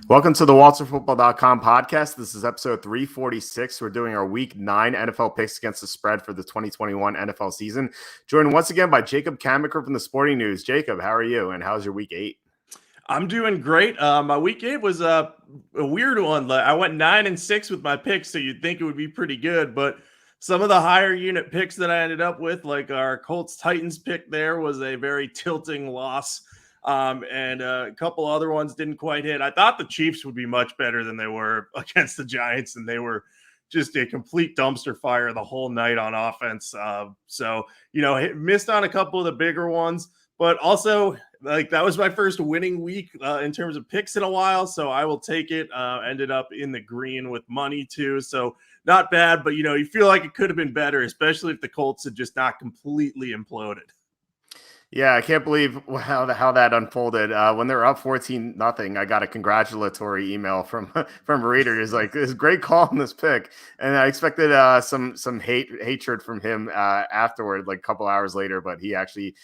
Welcome to the WalterFootball.com podcast. This is episode 346. We're doing our week 9 NFL picks against the spread for the 2021 NFL season. Joined once again by Jacob Kamiker from the Sporting News. Jacob, how are you? And how's your week 8? I'm doing great. My week 8 was a weird one. I went 9-6 with my picks, so you'd think it would be pretty good. But some of the higher unit picks that I ended up with, like our Colts Titans pick there, was a very tilting loss. And a couple other ones didn't quite hit. I thought the Chiefs would be much better than they were against the Giants, and they were just a complete dumpster fire the whole night on offense. Missed on a couple of the bigger ones, but also that was my first winning week in terms of picks in a while. So I will take it. Ended up in the green with money too. So not bad, but you feel like it could have been better, especially if the Colts had just not completely imploded. Yeah, I can't believe how that unfolded. When they were up 14-0, I got a congratulatory email from a reader. He's like, "This is a great call on this pick," and I expected some hatred from him afterward, like a couple hours later. But he actually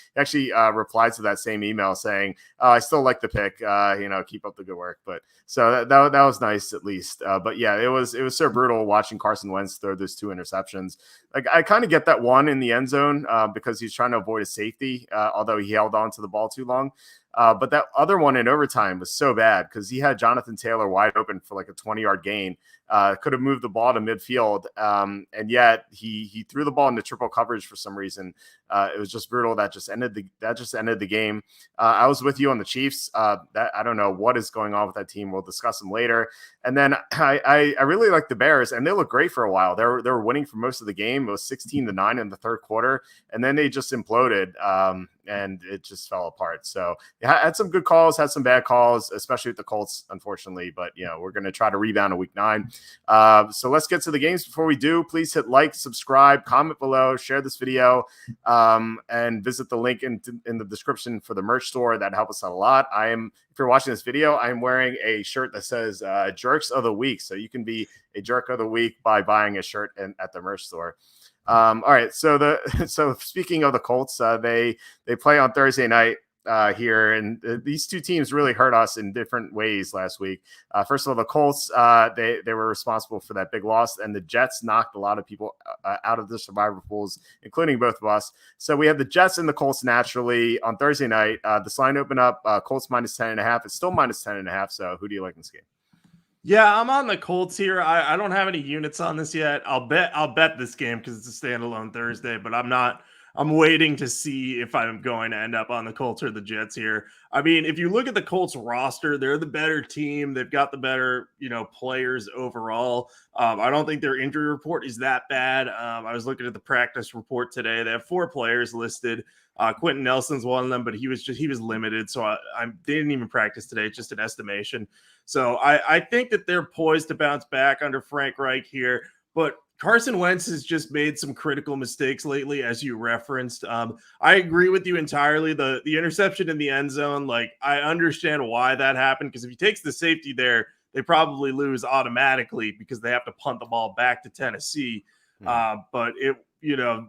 replied to that same email saying, "I still like the pick. Keep up the good work." But so that was nice at least. But yeah, it was so brutal watching Carson Wentz throw those 2 interceptions. Like I kind of get that one in the end zone because he's trying to avoid a safety. Although he held on to the ball too long. But that other one in overtime was so bad because he had Jonathan Taylor wide open for like a 20-yard gain. Could have moved the ball to midfield. And yet he threw the ball into triple coverage for some reason. It was just brutal. That just ended the game. I was with you on the Chiefs. I don't know what is going on with that team. We'll discuss them later. And then I really like the Bears, and they looked great for a while. They were winning for most of the game. It was 16-9 in the third quarter, and then they just imploded. And it just fell apart. So had some good calls, had some bad calls, especially with the Colts, unfortunately. But, we're going to try to rebound in week 9. So let's get to the games. Before we do, please hit like, subscribe, comment below, share this video, and visit the link in the description for the merch store. That helps us out a lot. If you're watching this video, I'm wearing a shirt that says Jerks of the Week. So you can be a jerk of the week by buying a shirt at the merch store. All right. So speaking of the Colts, they play on Thursday night here, and these two teams really hurt us in different ways last week. First of all, the Colts, they were responsible for that big loss, and the Jets knocked a lot of people out of the survivor pools, including both of us. So we have the Jets and the Colts naturally on Thursday night. This line opened up Colts minus 10.5. It's still minus 10.5. So who do you like in this game? Yeah, I'm on the Colts here. I don't have any units on this yet. I'll bet this game because it's a standalone Thursday, but I'm waiting to see if I'm going to end up on the Colts or the Jets here. I mean, if you look at the Colts roster, they're the better team. They've got the better, players overall. I don't think their injury report is that bad. I was looking at the practice report today. They have 4 players listed. Quentin Nelson's one of them, but he was limited. So they didn't even practice today. It's just an estimation. So I think that they're poised to bounce back under Frank Reich here, but Carson Wentz has just made some critical mistakes lately, as you referenced. I agree with you entirely. The interception in the end zone, I understand why that happened, because if he takes the safety there, they probably lose automatically because they have to punt the ball back to Tennessee. But it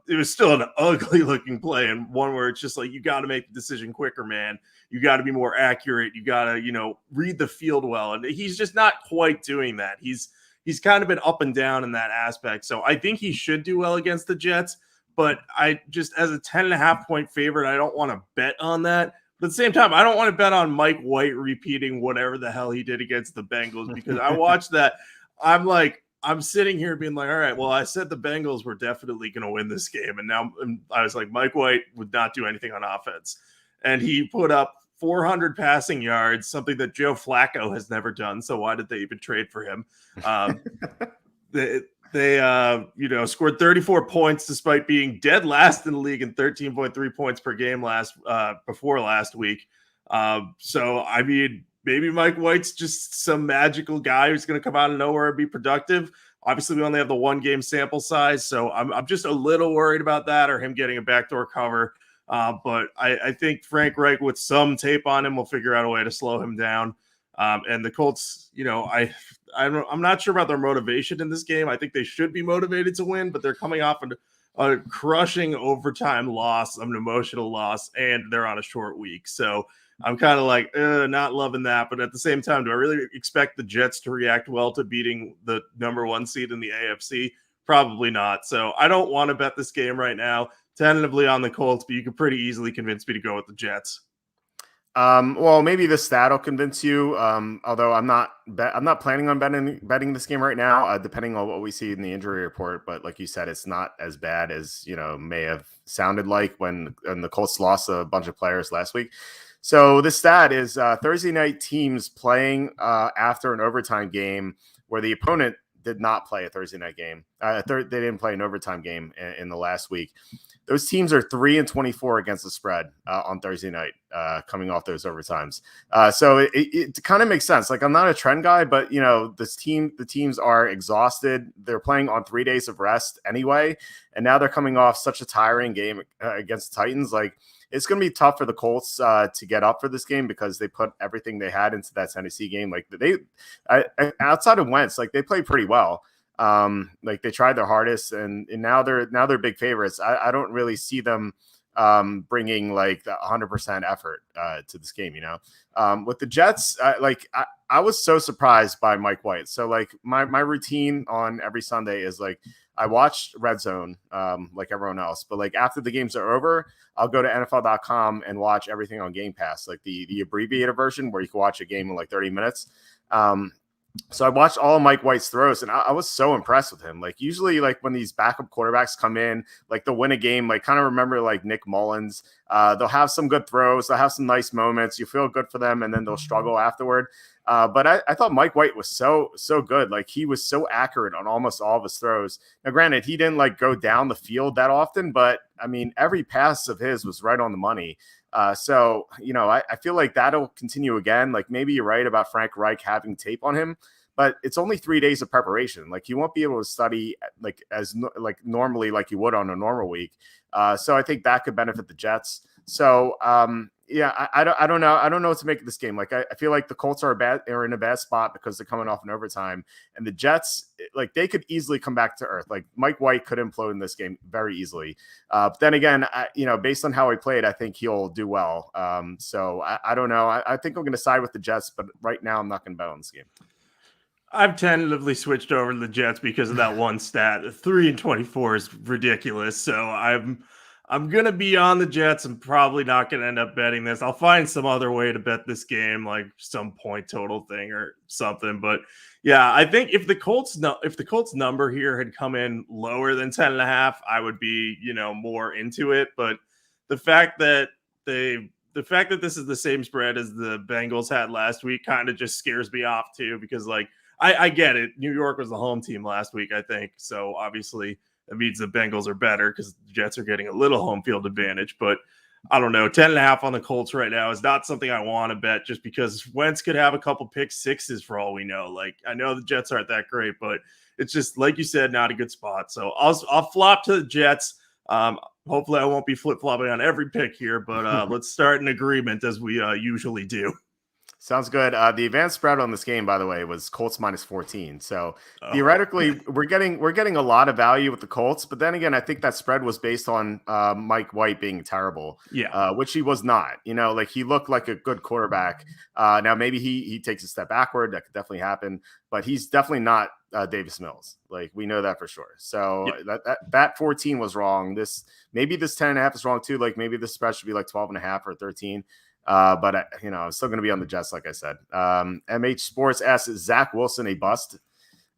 was still an ugly looking play, and one where it's just like, you got to make the decision quicker, man. You got to be more accurate. You got to, read the field well. And he's just not quite doing that. He's kind of been up and down in that aspect. So I think he should do well against the Jets, but I just, as a 10.5 point favorite, I don't want to bet on that. But at the same time, I don't want to bet on Mike White repeating whatever the hell he did against the Bengals, because I watched that. I'm sitting here being like, all right, well, I said the Bengals were definitely going to win this game. And now I was like, Mike White would not do anything on offense. And he put up 400 passing yards, something that Joe Flacco has never done. So why did they even trade for him? They scored 34 points despite being dead last in the league and 13.3 points per game before last week. So, I mean, maybe Mike White's just some magical guy who's going to come out of nowhere and be productive. Obviously, we only have the 1 game sample size, so I'm just a little worried about that, or him getting a backdoor cover. But I think Frank Reich, with some tape on him, will figure out a way to slow him down. And the Colts, I'm not sure about their motivation in this game. I think they should be motivated to win, but they're coming off a crushing overtime loss, an emotional loss, and they're on a short week. So I'm kind of like, not loving that. But at the same time, do I really expect the Jets to react well to beating the number 1 seed in the AFC? Probably not. So I don't want to bet this game right now. Tentatively on the Colts, but you could pretty easily convince me to go with the Jets. Well, maybe the stat will convince you. Although I'm not planning on betting this game right now, depending on what we see in the injury report. But like you said, it's not as bad as may have sounded like when the Colts lost a bunch of players last week. So the stat is Thursday night teams playing after an overtime game where the opponent did not play a Thursday night game. They didn't play an overtime game in the last week. Those teams are 3-24 against the spread on Thursday night, coming off those overtimes. So it kind of makes sense. Like, I'm not a trend guy, but the teams are exhausted. They're playing on 3 days of rest anyway, and now they're coming off such a tiring game against the Titans. Like, it's going to be tough for the Colts to get up for this game because they put everything they had into that Tennessee game. Like, outside of Wentz, like, they played pretty well. Like, they tried their hardest, and now they're big favorites. I don't really see them bringing like 100% effort to this game. With the Jets, I was so surprised by Mike White. So like my routine on every Sunday is like I watch Red Zone like everyone else, but like after the games are over, I'll go to NFL.com and watch everything on Game Pass, like the abbreviated version where you can watch a game in like 30 minutes. So I watched all of Mike White's throws, and I was so impressed with him. Like, usually, like, when these backup quarterbacks come in, like, they'll win a game, like, kind of remember, like, Nick Mullins. They'll have some good throws. They'll have some nice moments. You feel good for them, and then they'll struggle afterward. But I thought Mike White was so good. Like, he was so accurate on almost all of his throws. Now, granted, he didn't, like, go down the field that often, but, I mean, every pass of his was right on the money. So, I feel like that'll continue again. Like, maybe you're right about Frank Reich having tape on him, but it's only 3 days of preparation. Like, you won't be able to study like normally, like you would on a normal week. So I think that could benefit the Jets. So, yeah, I don't know. I don't know what to make of this game. Like, I feel like the Colts are in a bad spot because they're coming off an overtime, and the Jets, like, they could easily come back to earth. Like, Mike White could implode in this game very easily. But then again, based on how he played, I think he'll do well. So I don't know. I think I'm going to side with the Jets, but right now I'm not going to bet on this game. I've tentatively switched over to the Jets because of that one stat. 3-24 is ridiculous. So I'm going to be on the Jets. I'm probably not going to end up betting this. I'll find some other way to bet this game, like some point total thing or something. But yeah, I think if the Colts number here had come in lower than 10.5, I would be, more into it. But the fact that this is the same spread as the Bengals had last week kind of just scares me off too, because like, I get it. New York was the home team last week, I think. So obviously that means the Bengals are better because the Jets are getting a little home field advantage. But I don't know. 10.5 on the Colts right now is not something I want to bet just because Wentz could have a couple pick sixes for all we know. Like, I know the Jets aren't that great, but it's just, like you said, not a good spot. So I'll flop to the Jets. Hopefully I won't be flip-flopping on every pick here, but let's start an agreement as we usually do. Sounds good. The advanced spread on this game, by the way, was Colts -14. So theoretically, we're getting a lot of value with the Colts. But then again, I think that spread was based on Mike White being terrible, which he was not. Like, he looked like a good quarterback. Now maybe he takes a step backward. That could definitely happen. But he's definitely not Davis Mills. Like, we know that for sure. So that 14 was wrong. Maybe this 10.5 is wrong too. Like, maybe the spread should be like 12.5 or 13. But I'm still going to be on the Jets, like I said. MH Sports asks, is Zach Wilson a bust?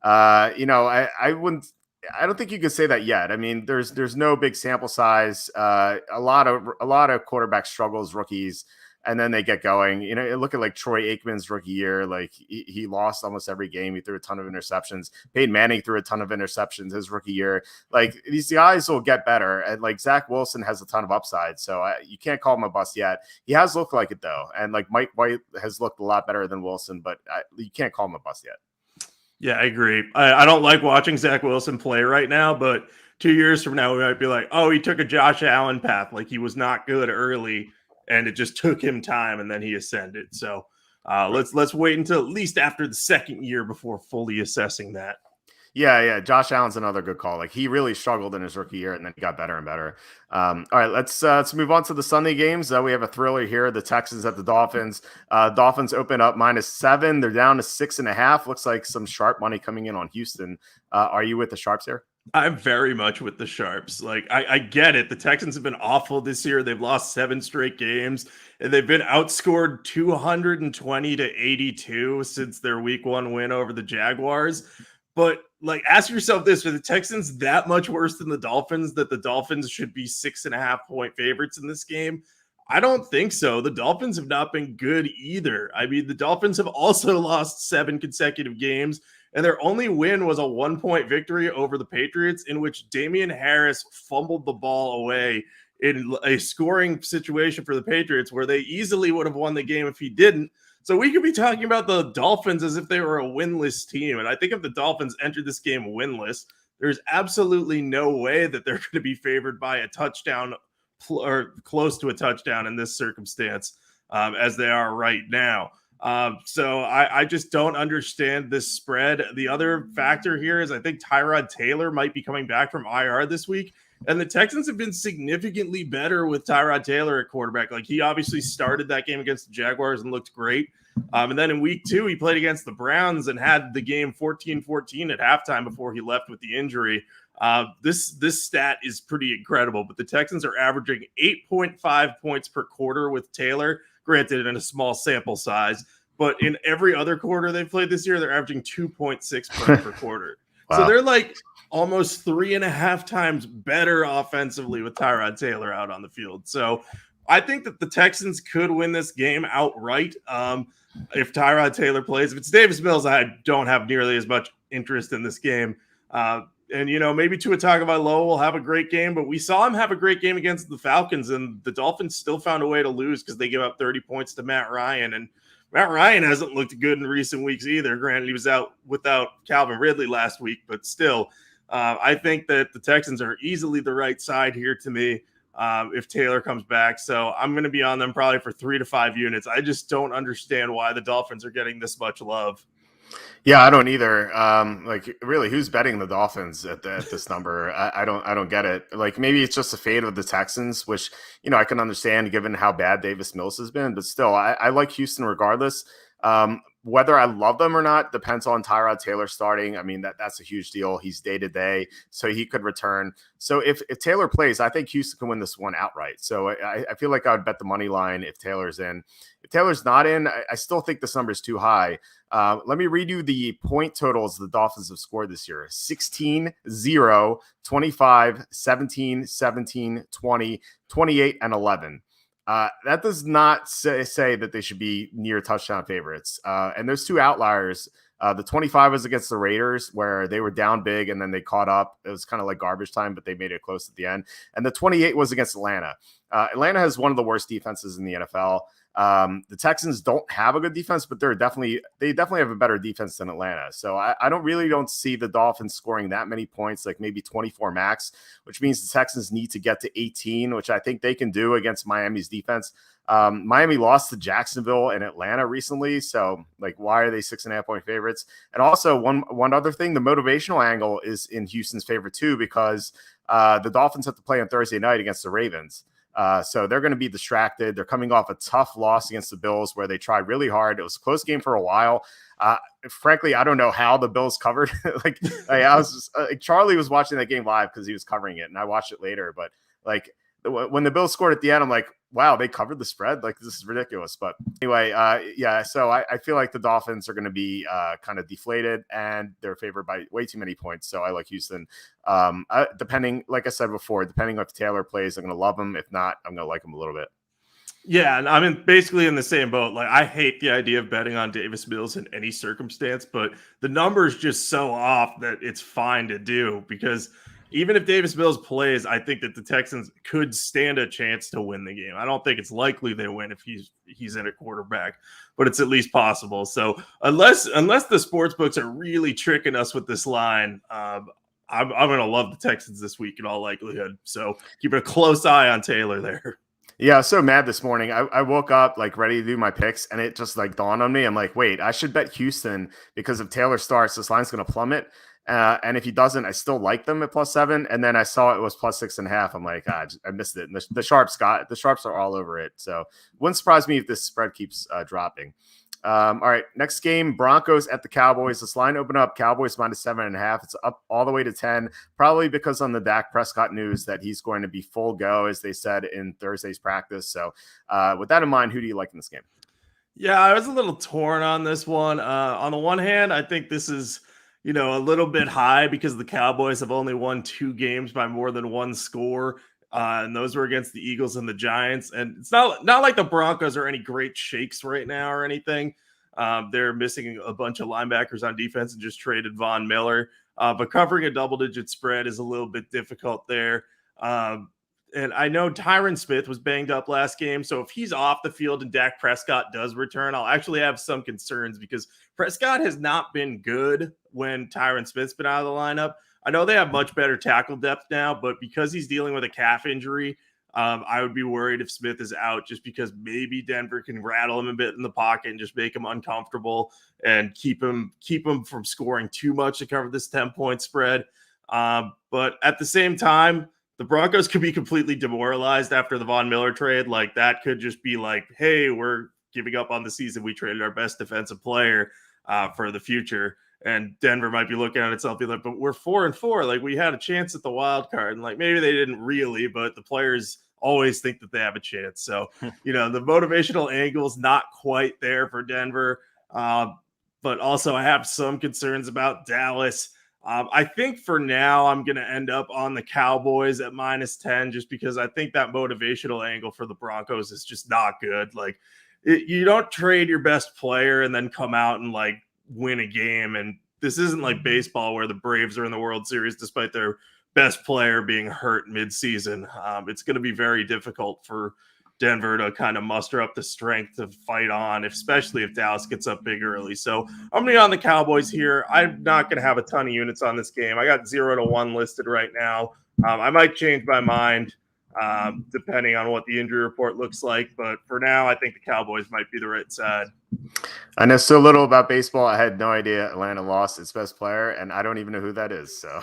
I don't think you could say that yet. I mean, there's no big sample size. A lot of quarterback struggles, rookies, and then they get going. Look at like Troy Aikman's rookie year. Like, he lost almost every game. He threw a ton of interceptions. Peyton Manning threw a ton of interceptions his rookie year. Like, these guys will get better. And like, Zach Wilson has a ton of upside. So you can't call him a bust yet. He has looked like it though. And like, Mike White has looked a lot better than Wilson, but you can't call him a bust yet. Yeah, I agree. I don't like watching Zach Wilson play right now, but 2 years from now, we might be like, oh, he took a Josh Allen path. Like, he was not good early, and it just took him time, and then he ascended. So let's wait until at least after the second year before fully assessing that. Yeah. Josh Allen's another good call. Like he really struggled in his rookie year, and then he got better and better. All right, let's move on to the Sunday games. We have a thriller here: the Texans at the Dolphins. Dolphins open up -7. They're down to 6.5. Looks like some sharp money coming in on Houston. Are you with the sharps here? I'm very much with the Sharps. Like, I get it. The Texans have been awful this year. They've lost 7 straight games, and they've been outscored 220-82 since their week 1 win over the Jaguars. But, like, ask yourself this: are the Texans that much worse than the Dolphins that the Dolphins should be 6.5-point favorites in this game? I don't think so. The Dolphins have not been good either. I mean, the Dolphins have also lost 7 consecutive games, and their only win was a 1-point victory over the Patriots, in which Damian Harris fumbled the ball away in a scoring situation for the Patriots where they easily would have won the game if he didn't. So we could be talking about the Dolphins as if they were a winless team. And I think if the Dolphins entered this game winless, there's absolutely no way that they're going to be favored by a touchdown or close to a touchdown in this circumstance, as they are right now. So I just don't understand this spread. The other factor here is I think Tyrod Taylor might be coming back from IR this week. And the Texans have been significantly better with Tyrod Taylor at quarterback. Like, he obviously started that game against the Jaguars and looked great. And then in week 2, he played against the Browns and had the game 14-14 at halftime before he left with the injury. This stat is pretty incredible, but the Texans are averaging 8.5 points per quarter with Taylor, granted in a small sample size, but in every other quarter they've played this year, they're averaging 2.6 points per quarter. Wow. So they're like almost 3.5 times better offensively with Tyrod Taylor out on the field. So I think that the Texans could win this game outright if Tyrod Taylor plays. If it's Davis Mills, I don't have nearly as much interest in this game. And, you know, maybe Tua Tagovailoa will have a great game, but we saw him have a great game against the Falcons, and the Dolphins still found a way to lose because they give up 30 points to Matt Ryan. And Matt Ryan hasn't looked good in recent weeks either. Granted, he was out without Calvin Ridley last week, but still, I think that the Texans are easily the right side here to me if Taylor comes back. So I'm going to be on them probably for 3 to 5 units. I just don't understand why the Dolphins are getting this much love. Yeah, I don't either. Like, really, who's betting the Dolphins at this number? I don't get it. Like, maybe it's just a fade of the Texans, which, you know, I can understand given how bad Davis Mills has been. But still, I like Houston regardless. Whether I love them or not depends on Tyrod Taylor starting. I mean, that's a huge deal. He's day-to-day, so he could return. So if Taylor plays, I think Houston can win this one outright. So I feel like I would bet the money line if Taylor's in. If Taylor's not in, I still think this number is too high. Let me read you the point totals the Dolphins have scored this year: 16, 0, 25, 17, 17, 20, 28, and 11. That does not say that they should be near touchdown favorites. And there's 2 outliers. The 25 was against the Raiders, where they were down big and then they caught up. It was kind of like garbage time, but they made it close at the end. And the 28 was against Atlanta. Atlanta has one of the worst defenses in the NFL. The Texans don't have a good defense, but they definitely have a better defense than Atlanta. So I don't see the Dolphins scoring that many points, like maybe 24 max, which means the Texans need to get to 18, which I think they can do against Miami's defense. Miami lost to Jacksonville and Atlanta recently. So, like, why are they 6.5-point favorites? And also one other thing, the motivational angle is in Houston's favor too, because the Dolphins have to play on Thursday night against the Ravens. So they're going to be distracted. They're coming off a tough loss against the Bills where they tried really hard. It was a close game for a while. Frankly, I don't know how the Bills covered. Charlie was watching that game live because he was covering it, and I watched it later. But like when the Bills scored at the end, I'm like, wow, they covered the spread. Like, this is ridiculous. But anyway, so I feel like the Dolphins are going to be kind of deflated, and they're favored by way too many points. So I like Houston. Depending, like I said before, depending on if Taylor plays, I'm going to love him. If not, I'm going to like him a little bit. Yeah, and I'm basically in the same boat. Like, I hate the idea of betting on Davis Mills in any circumstance, but the number is just so off that it's fine to do, because even if Davis Mills plays, I think that the Texans could stand a chance to win the game. I don't think it's likely they win if he's in a quarterback, but it's at least possible. So unless the sports books are really tricking us with this line, I'm going to love the Texans this week in all likelihood. So keep a close eye on Taylor there. Yeah, I was so mad this morning. I woke up like ready to do my picks, and it just like dawned on me. I'm like, wait, I should bet Houston because if Taylor starts, this line's going to plummet. And if he doesn't, I still like them at +7. And then I saw it was +6.5. I'm like, I missed it. And the sharps are all over it. So wouldn't surprise me if this spread keeps dropping. All right, next game, Broncos at the Cowboys. This line opened up, Cowboys -7.5. It's up all the way to 10, probably because on the Dak Prescott news that he's going to be full go, as they said in Thursday's practice. So with that in mind, who do you like in this game? Yeah, I was a little torn on this one. On the one hand, I think this is, a little bit high because the Cowboys have only won 2 games by more than 1 score. And those were against the Eagles and the Giants. And it's not like the Broncos are any great shakes right now or anything. They're missing a bunch of linebackers on defense and just traded Von Miller. But covering a double-digit spread is a little bit difficult there. And I know Tyron Smith was banged up last game. So if he's off the field and Dak Prescott does return, I'll actually have some concerns because Prescott has not been good when Tyron Smith's been out of the lineup. I know they have much better tackle depth now, but because he's dealing with a calf injury, I would be worried if Smith is out just because maybe Denver can rattle him a bit in the pocket and just make him uncomfortable and keep him from scoring too much to cover this 10-point spread. But at the same time, the Broncos could be completely demoralized after the Von Miller trade. Like that could just be like, hey, we're giving up on the season. We traded our best defensive player for the future. And Denver might be looking at itself, be like, but we're 4-4. Like we had a chance at the wild card. And like, maybe they didn't really, but the players always think that they have a chance. So, the motivational angle's not quite there for Denver. But also I have some concerns about Dallas. I think for now I'm going to end up on the Cowboys at -10 just because I think that motivational angle for the Broncos is just not good. Like you don't trade your best player and then come out and like win a game. And this isn't like baseball where the Braves are in the World Series despite their best player being hurt midseason. It's going to be very difficult for Denver to kind of muster up the strength to fight on, especially if Dallas gets up big early. So I'm going to be on the Cowboys here. I'm not going to have a ton of units on this game. I got 0 to 1 listed right now. I might change my mind depending on what the injury report looks like. But for now, I think the Cowboys might be the right side. I know so little about baseball. I had no idea Atlanta lost its best player, and I don't even know who that is. So,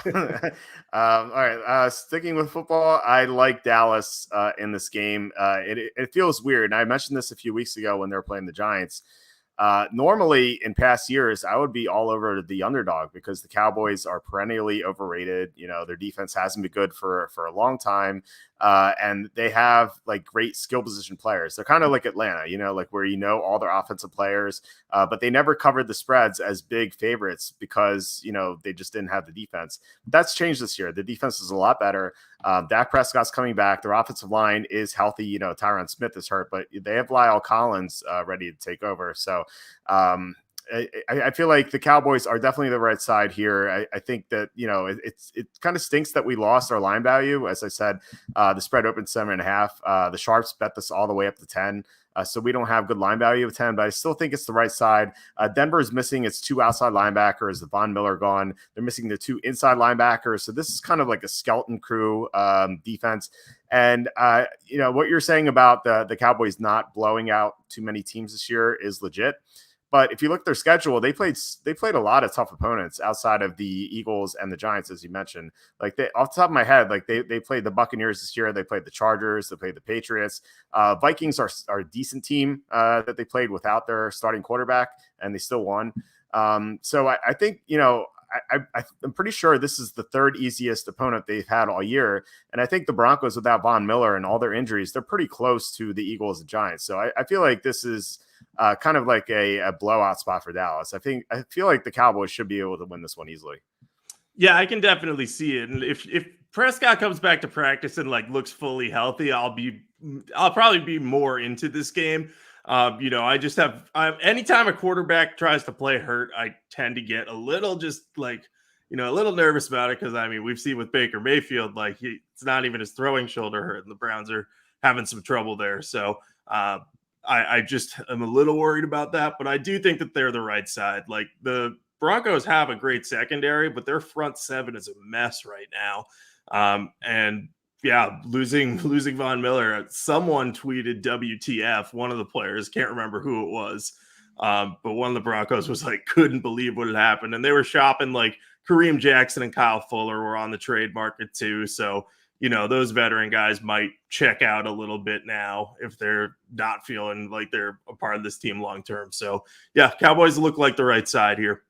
all right. Sticking with football, I like Dallas in this game. It feels weird. And I mentioned this a few weeks ago when they were playing the Giants. Normally in past years, I would be all over the underdog because the Cowboys are perennially overrated. Their defense hasn't been good for a long time. And they have like great skill position players. They're kind of like Atlanta, like where all their offensive players, but they never covered the spreads as big favorites because, they just didn't have the defense. That's changed this year. The defense is a lot better. Dak Prescott's coming back. Their offensive line is healthy. Tyron Smith is hurt, but they have Lyle Collins ready to take over. So I feel like the Cowboys are definitely the right side here. I think that, it kind of stinks that we lost our line value. As I said, the spread opened 7.5. The Sharps bet this all the way up to 10. So we don't have good line value of 10, but I still think it's the right side. Denver is missing its 2 outside linebackers, the Von Miller gone. They're missing the 2 inside linebackers. So this is kind of like a skeleton crew defense. And, what you're saying about the Cowboys not blowing out too many teams this year is legit. But if you look at their schedule, they played a lot of tough opponents outside of the Eagles and the Giants, as you mentioned. Like off the top of my head, like they played the Buccaneers this year. They played the Chargers. They played the Patriots. Vikings are a decent team that they played without their starting quarterback, and they still won. So I think, I'm pretty sure this is the 3rd easiest opponent they've had all year. And I think the Broncos without Von Miller and all their injuries, they're pretty close to the Eagles and Giants. So I feel like this is kind of like a blowout spot for Dallas. I feel like the Cowboys should be able to win this one easily. Yeah, I can definitely see it. And if Prescott comes back to practice and like looks fully healthy, I'll probably be more into this game. I just have anytime a quarterback tries to play hurt, I tend to get a little just like, a little nervous about it. Cause we've seen with Baker Mayfield, like it's not even his throwing shoulder hurt and the Browns are having some trouble there. So, I just am a little worried about that, but I do think that they're the right side. Like the Broncos have a great secondary, but their front 7 is a mess right now. And yeah, losing Von Miller. Someone tweeted WTF, one of the players, can't remember who it was. But one of the Broncos was like, couldn't believe what had happened. And they were shopping like Kareem Jackson and Kyle Fuller were on the trade market too. So, those veteran guys might check out a little bit now if they're not feeling like they're a part of this team long term. So, yeah, Cowboys look like the right side here.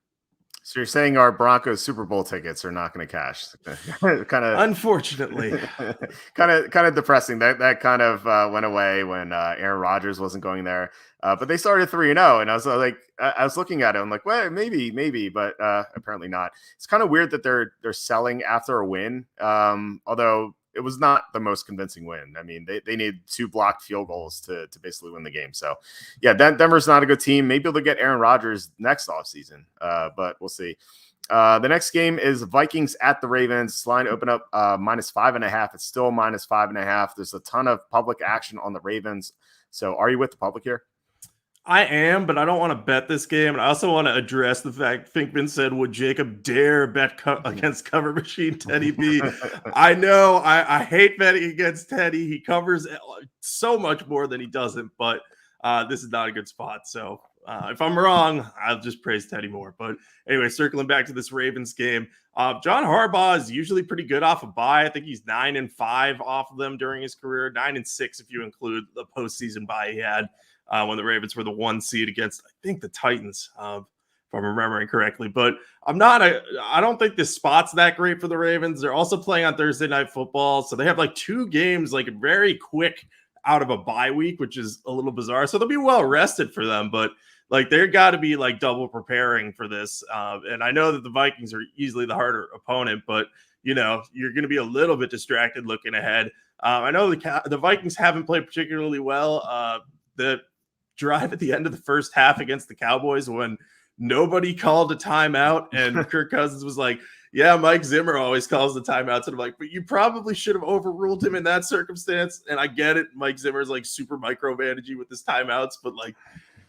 So you're saying our Broncos Super Bowl tickets are not going to cash? Kind of, unfortunately, kind of depressing. That kind of went away when Aaron Rodgers wasn't going there. But they started 3-0, and I was like, I was looking at it. I'm like, well, maybe, but apparently not. It's kind of weird that they're selling after a win. Although it was not the most convincing win. I mean, they need 2 blocked field goals to basically win the game. So, yeah, Denver's not a good team. Maybe they'll get Aaron Rodgers next offseason, but we'll see. The next game is Vikings at the Ravens. Line open up -5.5. It's still -5.5. There's a ton of public action on the Ravens. So, are you with the public here? I am, but I don't want to bet this game. And I also want to address the fact Finkman said, would Jacob dare bet against cover machine Teddy B? I know I hate betting against Teddy. He covers so much more than he doesn't, but this is not a good spot. So if I'm wrong, I'll just praise Teddy more. But anyway, circling back to this Ravens game, John Harbaugh is usually pretty good off a bye. I think he's 9-5 off of them during his career, 9-6 if you include the postseason bye he had. When the Ravens were the 1 seed against, I think, the Titans, if I'm remembering correctly. But I don't think this spot's that great for the Ravens. They're also playing on Thursday Night Football. So they have like 2 games, like very quick out of a bye week, which is a little bizarre. So they'll be well rested for them. But like they've got to be like double preparing for this. And I know that the Vikings are easily the harder opponent, but you're going to be a little bit distracted looking ahead. I know the Vikings haven't played particularly well. The drive at the end of the first half against the Cowboys when nobody called a timeout and Kirk Cousins was like, yeah, Mike Zimmer always calls the timeouts. And I'm like, but you probably should have overruled him in that circumstance. And I get it. Mike Zimmer's like super micromanaging with his timeouts, but like,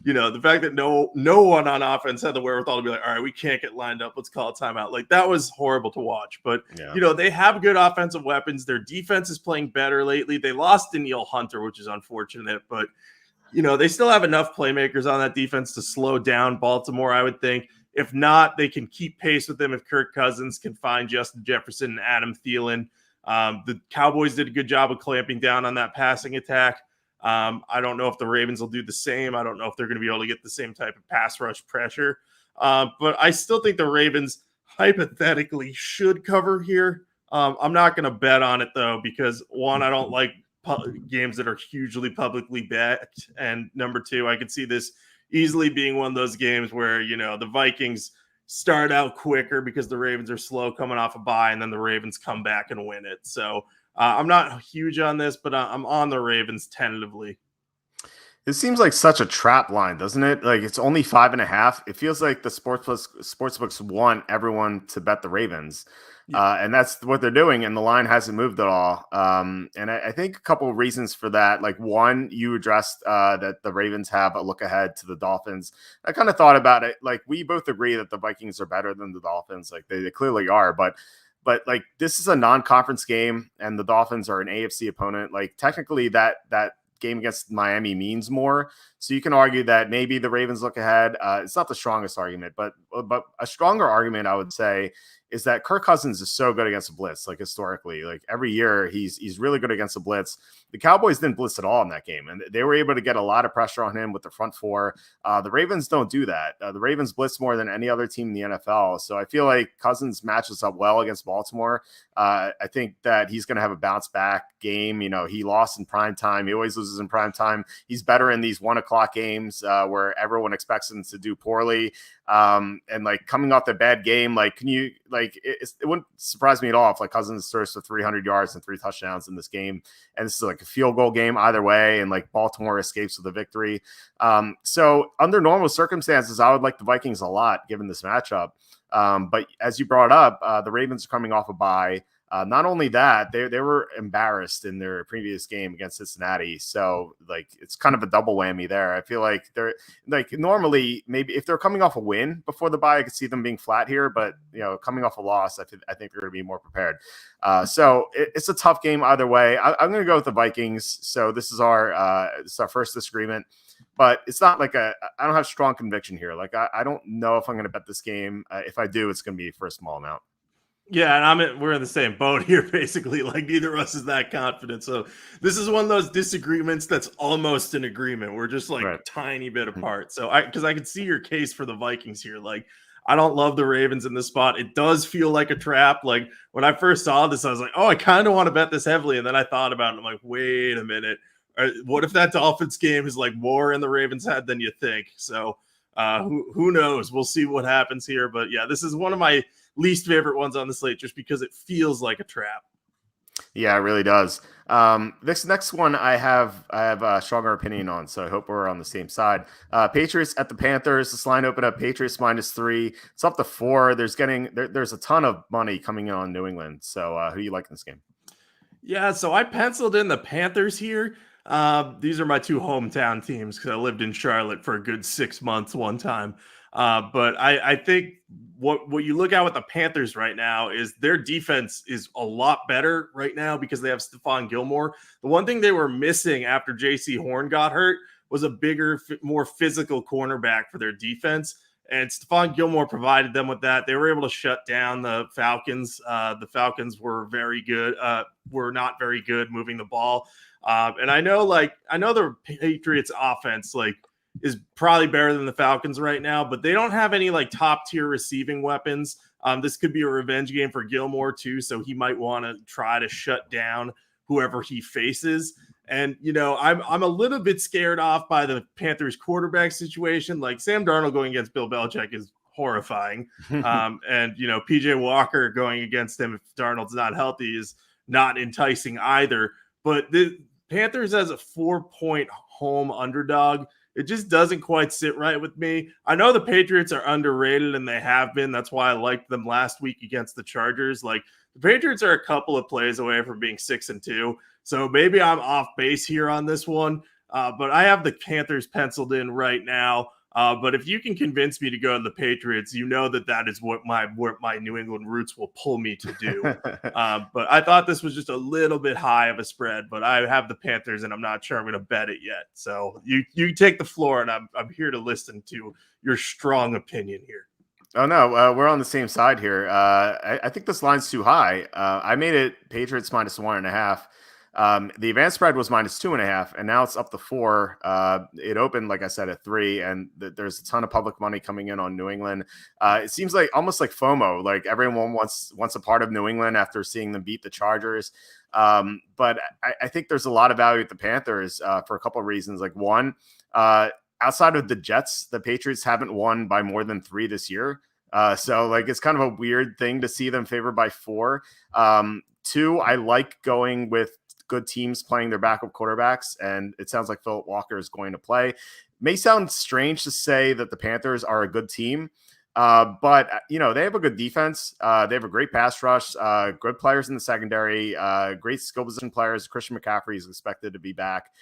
the fact that no one on offense had the wherewithal to be like, all right, we can't get lined up. Let's call a timeout. Like that was horrible to watch, but they have good offensive weapons. Their defense is playing better lately. They lost Danielle Hunter, which is unfortunate, but they still have enough playmakers on that defense to slow down Baltimore, I would think. If not, they can keep pace with them if Kirk Cousins can find Justin Jefferson and Adam Thielen. The Cowboys did a good job of clamping down on that passing attack. I don't know if the Ravens will do the same. I don't know if they're going to be able to get the same type of pass rush pressure. But I still think the Ravens hypothetically should cover here. I'm not going to bet on it, though, because, one, I don't like games that are hugely publicly backed, and number 2, I could see this easily being one of those games where the Vikings start out quicker because the Ravens are slow coming off a bye, and then the Ravens come back and win it. So I'm not huge on this, but I'm on the Ravens tentatively. It seems like such a trap line, doesn't it? Like it's only 5.5. It feels like the sportsbooks want everyone to bet the Ravens. And that's what they're doing, and the line hasn't moved at all. And I think a couple of reasons for that. Like one, you addressed that the Ravens have a look ahead to the Dolphins. I kind of thought about it. Like we both agree that the Vikings are better than the Dolphins. Like they clearly are, but like this is a non-conference game, and the Dolphins are an AFC opponent. Like technically that game against Miami means more. So you can argue that maybe the Ravens look ahead. It's not the strongest argument, but a stronger argument I would say is that Kirk Cousins is so good against the blitz. Like historically, like every year he's really good against the blitz. The Cowboys didn't blitz at all in that game, and they were able to get a lot of pressure on him with the front 4. The Ravens don't do that. The Ravens blitz more than any other team in the NFL. So I feel like Cousins matches up well against Baltimore. I think that he's going to have a bounce back game. He lost in prime time. He always loses in prime time. He's better in these 1:00 games where everyone expects him to do poorly. And like coming off the bad game, like can you like it wouldn't surprise me at all if like Cousins throws for 300 yards and 3 touchdowns in this game, and this is like a field goal game either way, and like Baltimore escapes with a victory. So under normal circumstances, I would like the Vikings a lot given this matchup. But as you brought up, the Ravens are coming off a bye. Not only that, they were embarrassed in their previous game against Cincinnati. So like it's kind of a double whammy there. I feel like they're like normally maybe if they're coming off a win before the bye, I could see them being flat here. But coming off a loss, I think they're going to be more prepared. So it's a tough game either way. I'm going to go with the Vikings. So this is our first disagreement. But it's not like I don't have strong conviction here. Like I don't know if I'm going to bet this game. If I do, it's going to be for a small amount. Yeah, and we're in the same boat here, basically. Like neither of us is that confident. So this is one of those disagreements that's almost an agreement. We're just like a tiny bit apart. So because I could see your case for the Vikings here. Like I don't love the Ravens in this spot. It does feel like a trap. Like when I first saw this, I was like, oh, I kind of want to bet this heavily. And then I thought about it. I'm like, wait a minute. What if that Dolphins game is like more in the Ravens' head than you think? So who knows? We'll see what happens here. But yeah, this is one of my least favorite ones on the slate just because it feels like a trap. Yeah, it really does. This next one I have a stronger opinion on, so I hope we're on the same side. Patriots at the Panthers. This line opened up Patriots -3. It's up to 4. There's a ton of money coming in on New England. So who do you like in this game? Yeah, so I penciled in the Panthers here. These are my two hometown teams because I lived in Charlotte for a good 6 months one time. But I think what you look at with the Panthers right now is their defense is a lot better right now because they have Stephon Gilmore. The one thing they were missing after J.C. Horn got hurt was a bigger, more physical cornerback for their defense. And Stephon Gilmore provided them with that. They were able to shut down the Falcons. The Falcons were very good, were not very good moving the ball. And I know the Patriots offense, is probably better than the Falcons right now, but they don't have any top tier receiving weapons. This could be a revenge game for Gilmore too. So he might want to try to shut down whoever he faces. And, I'm a little bit scared off by the Panthers quarterback situation. Like Sam Darnold going against Bill Belichick is horrifying. And, PJ Walker going against him if Darnold's not healthy is not enticing either. But the Panthers as a 4-point home underdog, it just doesn't quite sit right with me. I know the Patriots are underrated, and they have been. That's why I liked them last week against the Chargers. The Patriots are a couple of plays away from being 6-2. So maybe I'm off base here on this one. But I have the Panthers penciled in right now. But if you can convince me to go to the Patriots, that is what my New England roots will pull me to do. But I thought this was just a little bit high of a spread, but I have the Panthers and I'm not sure I'm going to bet it yet. So you take the floor and I'm here to listen to your strong opinion here. Oh, no, we're on the same side here. I think this line's too high. I made it Patriots -1.5. The advanced spread was -2.5, and now it's up to 4. It opened, like I said, at 3, and there's a ton of public money coming in on New England. It seems like almost like FOMO, like everyone wants a part of New England after seeing them beat the Chargers. But I think there's a lot of value at the Panthers for a couple of reasons. Like one, outside of the Jets, the Patriots haven't won by more than 3 this year. So it's kind of a weird thing to see them favored by 4. 2, I like going with good teams playing their backup quarterbacks, and it sounds like Philip Walker is going to play. May sound strange to say that the Panthers are a good team, but they have a good defense. They have a great pass rush, good players in the secondary, great skill position players. Christian McCaffrey is expected to be back.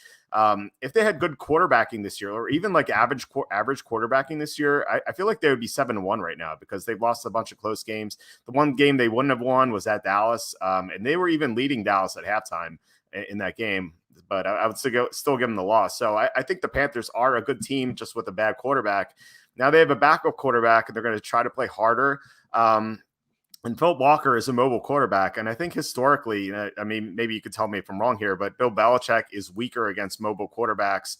If they had good quarterbacking this year, or even average quarterbacking this year, I feel like they would be 7-1 right now because they've lost a bunch of close games. The one game they wouldn't have won was at Dallas, and they were even leading Dallas at halftime in that game. But I would still give them the loss. So I think the Panthers are a good team just with a bad quarterback. Now they have a backup quarterback, and they're going to try to play harder. And Philip Walker is a mobile quarterback. And I think historically, maybe you could tell me if I'm wrong here, but Bill Belichick is weaker against mobile quarterbacks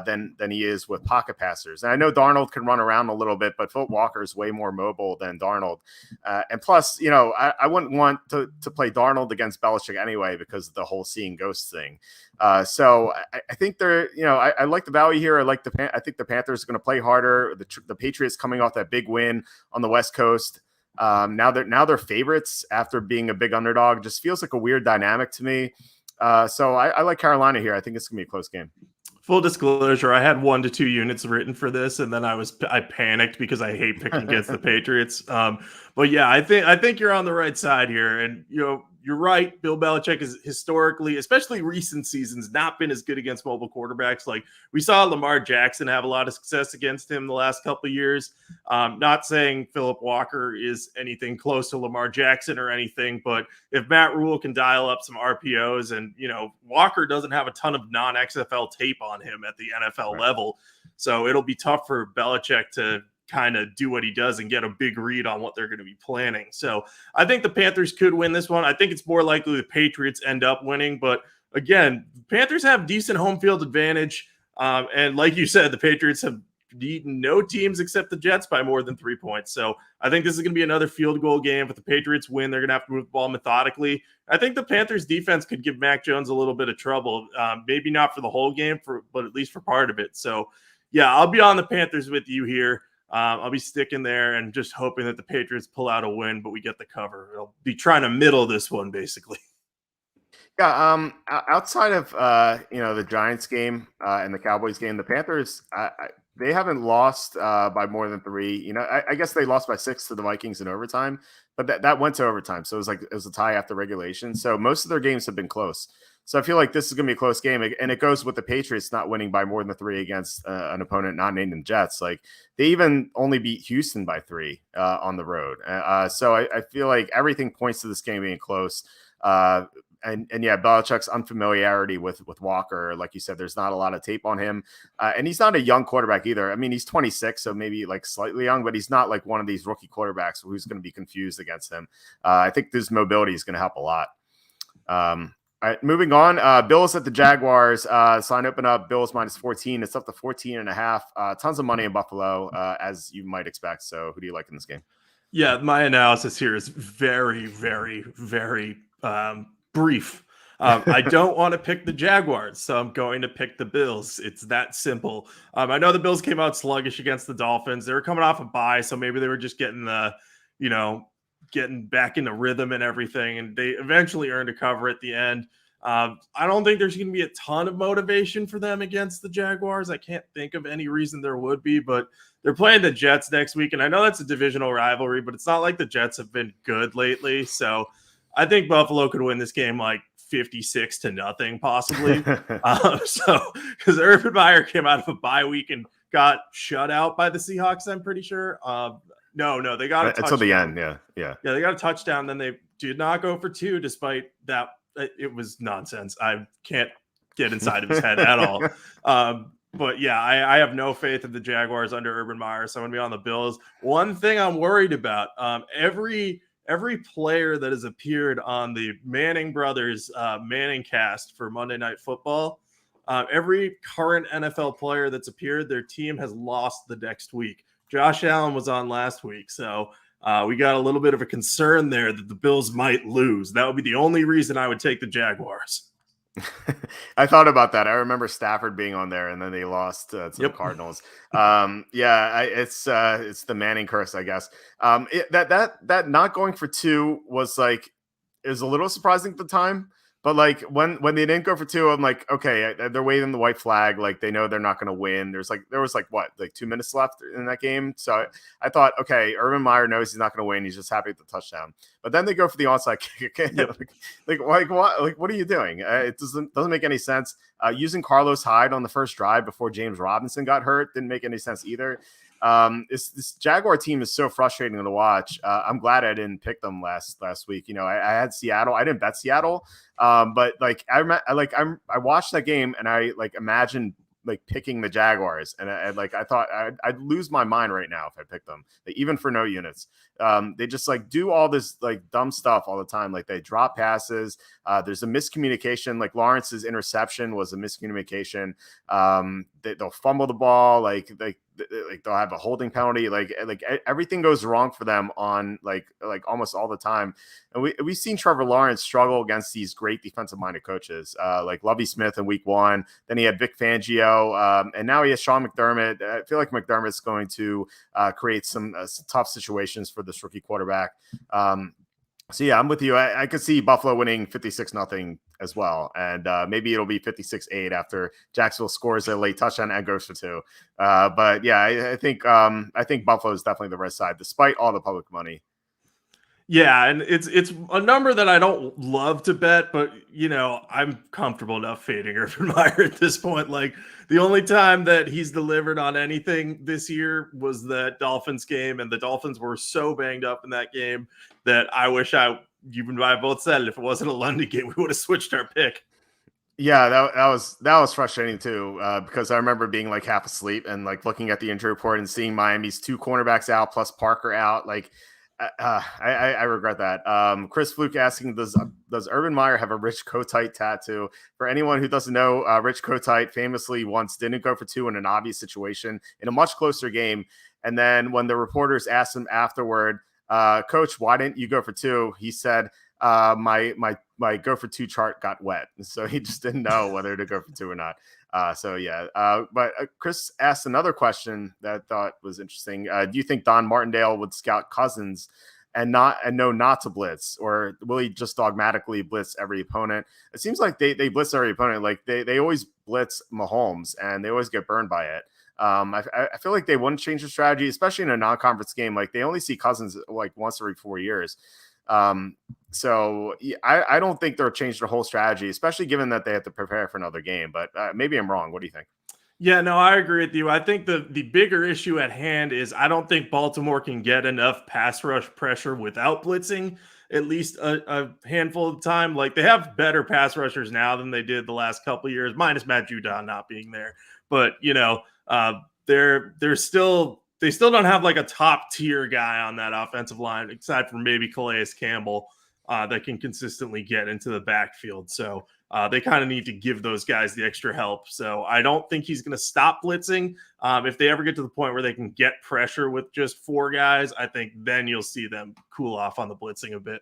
than he is with pocket passers. And I know Darnold can run around a little bit, but Philip Walker is way more mobile than Darnold. And plus, I wouldn't want to play Darnold against Belichick anyway because of the whole seeing ghosts thing. So I think they're, I like the value here. I think the Panthers are going to play harder. The Patriots coming off that big win on the West Coast. Now they're favorites after being a big underdog. Just feels like a weird dynamic to me. So I like Carolina here. I think it's gonna be a close game. Full disclosure, I had 1 to 2 units written for this, and then I panicked because I hate picking against the Patriots. But yeah, I think you're on the right side here, and you're right. Bill Belichick is historically, especially recent seasons, not been as good against mobile quarterbacks. Like we saw Lamar Jackson have a lot of success against him the last couple of years. Not saying Philip Walker is anything close to Lamar Jackson or anything, but if Matt Rule can dial up some RPOs, and Walker doesn't have a ton of non-XFL tape on him at the NFL level, so it'll be tough for Belichick to kind of do what he does and get a big read on what they're going to be planning. So I think the Panthers could win this one. I think it's more likely the Patriots end up winning, but again, Panthers have decent home field advantage. And like you said, the Patriots have beaten no teams except the Jets by more than 3 points. So I think this is going to be another field goal game. If the Patriots win, they're going to have to move the ball methodically. I think the Panthers defense could give Mac Jones a little bit of trouble. Maybe not for the whole game, but at least for part of it. So yeah, I'll be on the Panthers with you here. I'll be sticking there and just hoping that the Patriots pull out a win, but we get the cover. I'll be trying to middle this one, basically. Yeah, outside of the Giants game and the Cowboys game, the Panthers they haven't lost by more than 3. I guess they lost by 6 to the Vikings in overtime, but that went to overtime, so it was a tie after regulation. So most of their games have been close. So I feel like this is going to be a close game, and it goes with the Patriots not winning by more than 3 against an opponent not named the Jets. Like they even only beat Houston by 3 on the road. So I feel like everything points to this game being close. And yeah, Belichick's unfamiliarity with Walker, like you said, there's not a lot of tape on him, and he's not a young quarterback either. I mean, he's 26, so maybe like slightly young, but he's not like one of these rookie quarterbacks who's going to be confused against him. I think this mobility is going to help a lot. All right, moving on. Bills at the Jaguars. Sign open up. Bills minus 14. It's up to 14.5. Tons of money in Buffalo, as you might expect. So who do you like in this game? Yeah, my analysis here is very, very, very brief. I don't want to pick the Jaguars, so I'm going to pick the Bills. It's that simple. I know the Bills came out sluggish against the Dolphins. They were coming off a bye, so maybe they were just getting getting back into rhythm and everything, and they eventually earned a cover at the end. I don't think there's going to be a ton of motivation for them against the Jaguars. I can't think of any reason there would be, but they're playing the Jets next week, and I know that's a divisional rivalry, but it's not like the Jets have been good lately, so I think Buffalo could win this game like 56-0, possibly. So because Urban Meyer came out of a bye week and got shut out by the Seahawks, I'm pretty sure. No, they got a touchdown. Until the end, yeah. They got a touchdown. Then they did not go for 2, despite that. It was nonsense. I can't get inside of his head at all. But yeah, I have no faith in the Jaguars under Urban Meyer, so I'm going to be on the Bills. One thing I'm worried about, every player that has appeared on the Manning brothers Manning cast for Monday Night Football, every current NFL player that's appeared, their team has lost the next week. Josh Allen was on last week, so we got a little bit of a concern there that the Bills might lose. That would be the only reason I would take the Jaguars. I thought about that. I remember Stafford being on there, and then they lost to the Cardinals. It's the Manning curse, I guess. That not going for 2 was like is a little surprising at the time. But like when they didn't go for 2, I'm like, okay, they're waving the white flag, like they know they're not going to win. There was 2 minutes left in that game, so I thought, okay, Urban Meyer knows he's not going to win. He's just happy with the touchdown. But then they go for the onside kick. What are you doing? It doesn't make any sense. Using Carlos Hyde on the first drive before James Robinson got hurt didn't make any sense either. This Jaguar team is so frustrating to watch. I'm glad I didn't pick them last week. I had Seattle. I didn't bet Seattle. But I watched that game and I imagined picking the Jaguars, and I thought I'd lose my mind right now if I picked them, even for no units. They just do all this dumb stuff all the time. They drop passes. There's a miscommunication. Lawrence's interception was a miscommunication. They'll fumble the ball. They'll have a holding penalty. Everything goes wrong for them on almost all the time. And we've seen Trevor Lawrence struggle against these great defensive minded coaches, like Lovie Smith in week 1. Then he had Vic Fangio, and now he has Sean McDermott. I feel like McDermott's going to create some tough situations for this rookie quarterback. So yeah, I'm with you. I could see Buffalo winning 56-0 as well. And maybe it'll be 56-8 after Jacksonville scores a late touchdown and goes for 2. But yeah, I think Buffalo is definitely the right side, despite all the public money. Yeah, and it's a number that I don't love to bet, but I'm comfortable enough fading Urban Meyer at this point. Like, the only time that he's delivered on anything this year was that Dolphins game, and the Dolphins were so banged up in that game that I wish you and I both said it. If it wasn't a London game, we would have switched our pick. Yeah, that was frustrating too, because I remember being like half asleep and like looking at the injury report and seeing Miami's 2 cornerbacks out plus Parker out. Like, I regret that. Chris Fluke asking, does Urban Meyer have a Rich Kotite tattoo? For anyone who doesn't know, Rich Kotite famously once didn't go for 2 in an obvious situation in a much closer game, and then when the reporters asked him afterward, Coach, why didn't you go for 2? He said, my go for 2 chart got wet, so he just didn't know whether to go for 2 or not. But Chris asked another question that I thought was interesting. Do you think Don Martindale would scout Cousins and know not to blitz, or will he just dogmatically blitz every opponent? It seems like they blitz every opponent. Like they always blitz Mahomes and they always get burned by it. I feel like they wouldn't change the strategy, especially in a non-conference game. Like, they only see Cousins like once every 4 years. So I don't think they'll change their whole strategy, especially given that they have to prepare for another game. But maybe I'm wrong. What do you think? Yeah, no, I agree with you. I think the bigger issue at hand is I don't think Baltimore can get enough pass rush pressure without blitzing at least a handful of time. Like, they have better pass rushers now than they did the last couple of years, minus Matt Judon not being there. But they still don't have like a top tier guy on that offensive line, aside from maybe Calais Campbell, that can consistently get into the backfield. So they kind of need to give those guys the extra help. So I don't think he's going to stop blitzing. If they ever get to the point where they can get pressure with just 4 guys, I think then you'll see them cool off on the blitzing a bit.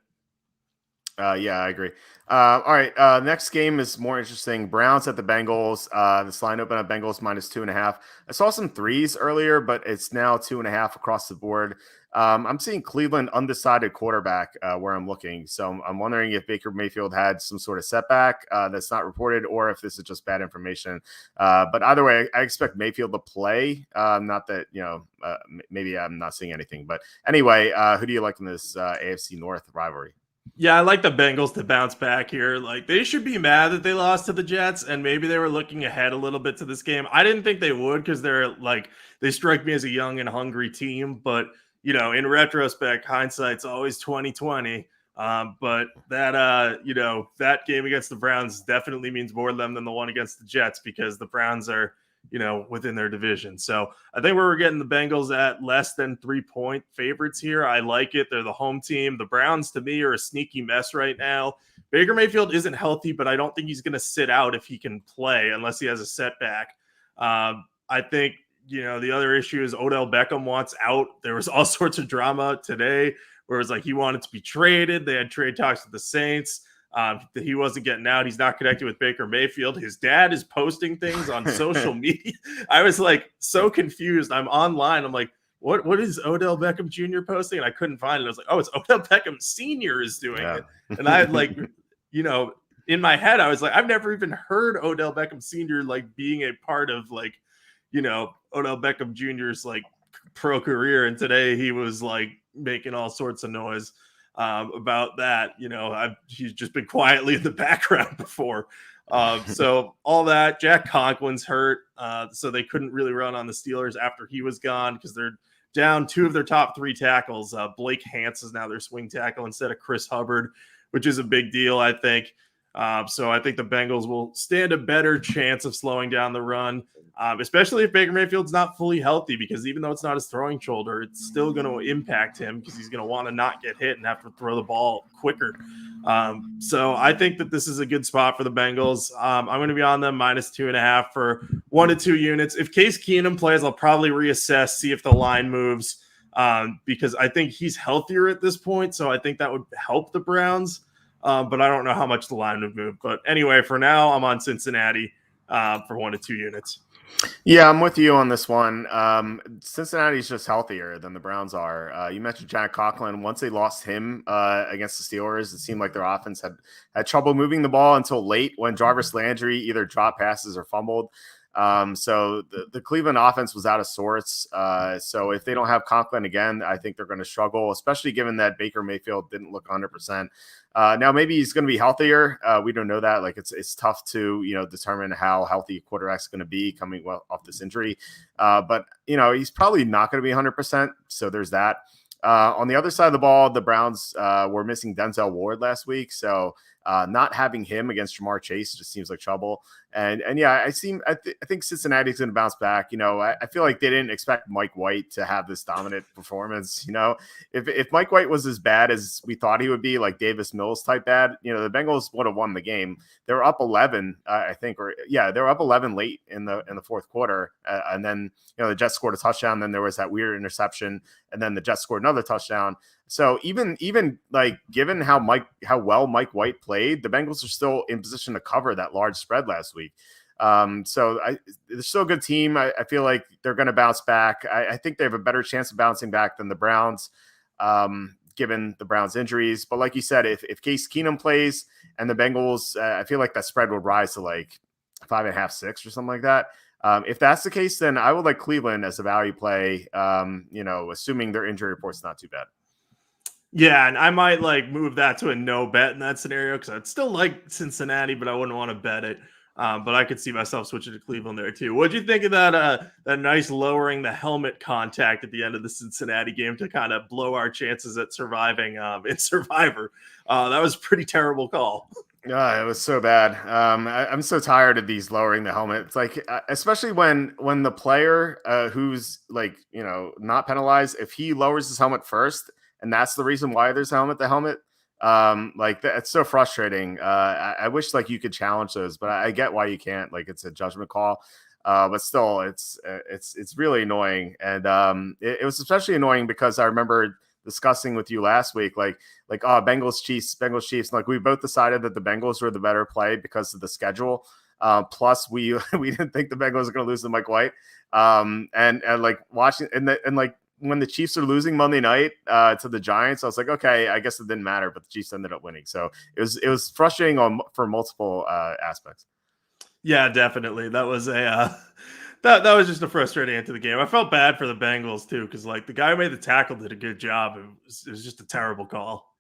Yeah, I agree. All right. Next game is more interesting. Browns at the Bengals. This line opened at Bengals -2.5. I saw some 3s earlier, but it's now 2.5 across the board. I'm seeing Cleveland undecided quarterback where I'm looking. So I'm wondering if Baker Mayfield had some sort of setback that's not reported, or if this is just bad information. But either way, I expect Mayfield to play. Not that, maybe I'm not seeing anything. But anyway, who do you like in this AFC North rivalry? Yeah, I like the Bengals to bounce back here. Like, they should be mad that they lost to the Jets, and maybe they were looking ahead a little bit to this game. I didn't think they would, because they strike me as a young and hungry team. But in retrospect, hindsight's always 20/20. But that game against the Browns definitely means more to them than the one against the Jets, because the Browns are within their division. So I think we're getting the Bengals at less than 3-point favorites here. I like it. They're the home team. The Browns, to me, are a sneaky mess right now. Baker Mayfield isn't healthy, but I don't think he's going to sit out if he can play, unless he has a setback. I think, the other issue is Odell Beckham wants out. There was all sorts of drama today where it was like he wanted to be traded. They had trade talks with the Saints. He wasn't getting out. He's not connected with Baker Mayfield. His dad is posting things on social media. I was like so confused. I'm online. I'm like, what is Odell Beckham Jr. posting? And I couldn't find it. I was like, oh, it's Odell Beckham Sr. is doing it. And I had in my head, I was like, I've never even heard Odell Beckham Sr. being a part of Odell Beckham Jr.'s pro career. And today he was making all sorts of noise about that. He's just been quietly in the background before. So all that. Jack Conklin's hurt, so they couldn't really run on the Steelers after he was gone, because they're down 2 of their top 3 tackles. Blake Hance is now their swing tackle instead of Chris Hubbard, which is a big deal, I think. So I think the Bengals will stand a better chance of slowing down the run, especially if Baker Mayfield's not fully healthy, because even though it's not his throwing shoulder, it's still going to impact him, because he's going to want to not get hit and have to throw the ball quicker. So I think that this is a good spot for the Bengals. I'm going to be on them -2.5 for 1 to 2 units. If Case Keenum plays, I'll probably reassess, see if the line moves, because I think he's healthier at this point. So I think that would help the Browns. But I don't know how much the line would move. But anyway, for now, I'm on Cincinnati for 1 to 2 units. Yeah, I'm with you on this one. Cincinnati's just healthier than the Browns are. You mentioned Jack Conklin. Once they lost him against the Steelers, it seemed like their offense had trouble moving the ball until late when Jarvis Landry either dropped passes or fumbled. So the Cleveland offense was out of sorts. So if they don't have Conklin again, I think they're going to struggle, especially given that Baker Mayfield didn't look 100%. Now maybe he's going to be healthier. We don't know that. Like it's tough to determine how healthy a quarterback's going to be coming off this injury. But he's probably not going to be 100%. So there's that. On the other side of the ball, the Browns were missing Denzel Ward last week, so not having him against Jamar Chase just seems like trouble. And yeah, I think Cincinnati's going to bounce back. I feel like they didn't expect Mike White to have this dominant performance. If Mike White was as bad as we thought he would be, like Davis Mills type bad, the Bengals would have won the game. They were up 11, I think, they were up 11 late in the fourth quarter, and then the Jets scored a touchdown. Then there was that weird interception, and then the Jets scored another touchdown. So even like given how well Mike White played, the Bengals are still in position to cover that large spread last week. So they're still a good team. I feel like they're going to bounce back. I think they have a better chance of bouncing back than the Browns, given the Browns' injuries. But like you said, if Case Keenum plays and the Bengals, I feel like that spread would rise to like 5.5, 6 or something like that. If that's the case, then I would like Cleveland as a value play, assuming their injury report's not too bad. Yeah, and I might like move that to a no bet in that scenario because I'd still like Cincinnati, but I wouldn't want to bet it. But I could see myself switching to Cleveland there too. What'd you think of that nice lowering the helmet contact at the end of the Cincinnati game to kind of blow our chances at surviving in Survivor? That was a pretty terrible call. Yeah, it was so bad. I'm so tired of these lowering the helmet. It's like, especially when the player who's like, not penalized, if he lowers his helmet first, and that's the reason why there's the helmet. Like it's so frustrating. I wish like you could challenge those, but I get why you can't. Like it's a judgment call. But still, it's really annoying, and it was especially annoying because I remember discussing with you last week, like Bengals Chiefs. Like we both decided that the Bengals were the better play because of the schedule. Plus, we didn't think the Bengals were going to lose to Mike White. And like watching and like when the Chiefs are losing Monday night to the Giants, I was like, okay, I guess it didn't matter, but the Chiefs ended up winning. So it was frustrating for multiple aspects. Yeah, definitely. That was a that was just a frustrating end to the game. I felt bad for the Bengals too because like the guy who made the tackle did a good job. It was just a terrible call.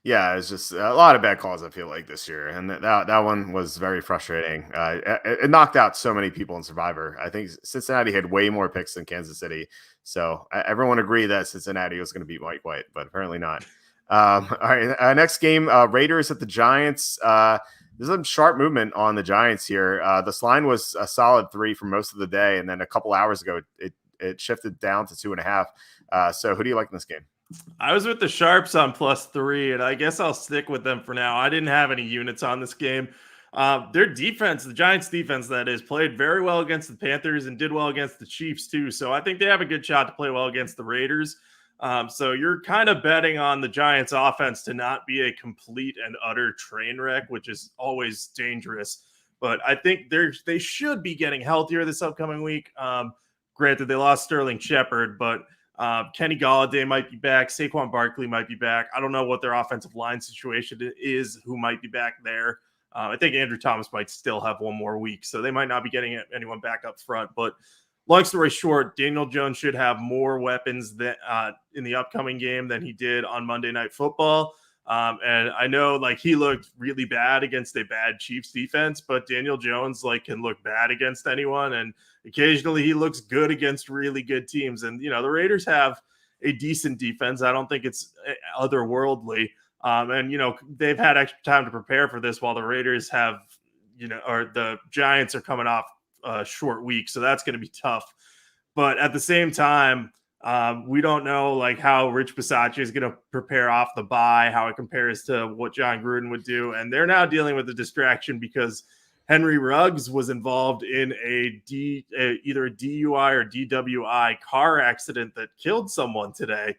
Yeah, it's just a lot of bad calls, I feel like, this year. And that one was very frustrating. It knocked out so many people in Survivor. I think Cincinnati had way more picks than Kansas City. So everyone agreed that Cincinnati was going to beat Mike White, but apparently not. All right, next game, Raiders at the Giants. There's some sharp movement on the Giants here. This line was a solid 3 for most of the day. And then a couple hours ago, it shifted down to 2.5. So who do you like in this game? I was with the Sharps on +3, and I guess I'll stick with them for now. I didn't have any units on this game. Their defense, the Giants' defense, that is, played very well against the Panthers and did well against the Chiefs too. So I think they have a good shot to play well against the Raiders. So you're kind of betting on the Giants' offense to not be a complete and utter train wreck, which is always dangerous. But I think they should be getting healthier this upcoming week. Granted, they lost Sterling Shepard, but Kenny Golladay might be back. Saquon Barkley might be back. I don't know what their offensive line situation is, who might be back there. I think Andrew Thomas might still have one more week, so they might not be getting anyone back up front. But long story short, Daniel Jones should have more weapons in the upcoming game than he did on Monday Night Football. And I know like he looked really bad against a bad Chiefs defense, but Daniel Jones like can look bad against anyone. And occasionally he looks good against really good teams. And, the Raiders have a decent defense. I don't think it's otherworldly. And, they've had extra time to prepare for this while the Raiders have, or the Giants are coming off a short week. So that's going to be tough. But at the same time, we don't know like how Rich Bisaccia is going to prepare off the bye, how it compares to what John Gruden would do. And they're now dealing with the distraction because Henry Ruggs was involved in either a DUI or DWI car accident that killed someone today.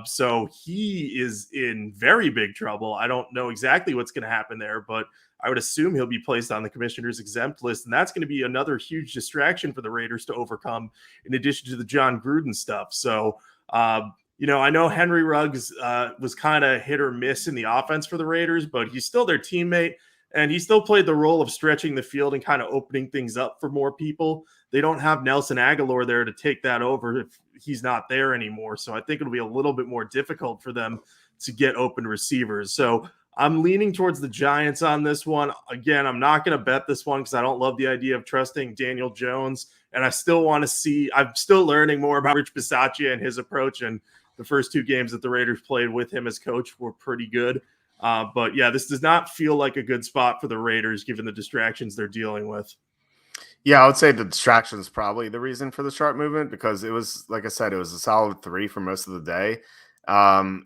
So he is in very big trouble. I don't know exactly what's going to happen there, but I would assume he'll be placed on the commissioner's exempt list. And that's going to be another huge distraction for the Raiders to overcome, in addition to the John Gruden stuff. So, I know Henry Ruggs was kind of hit or miss in the offense for the Raiders, but he's still their teammate. And he still played the role of stretching the field and kind of opening things up for more people. They don't have Nelson Aguilar there to take that over if he's not there anymore. So I think it'll be a little bit more difficult for them to get open receivers. So I'm leaning towards the Giants on this one. Again, I'm not going to bet this one because I don't love the idea of trusting Daniel Jones. And I still want to see – I'm still learning more about Rich Bisaccia and his approach. And the first two games that the Raiders played with him as coach were pretty good. But yeah, this does not feel like a good spot for the Raiders given the distractions they're dealing with. Yeah, I would say the distraction is probably the reason for the sharp movement because it was, like I said, it was a solid 3 for most of the day.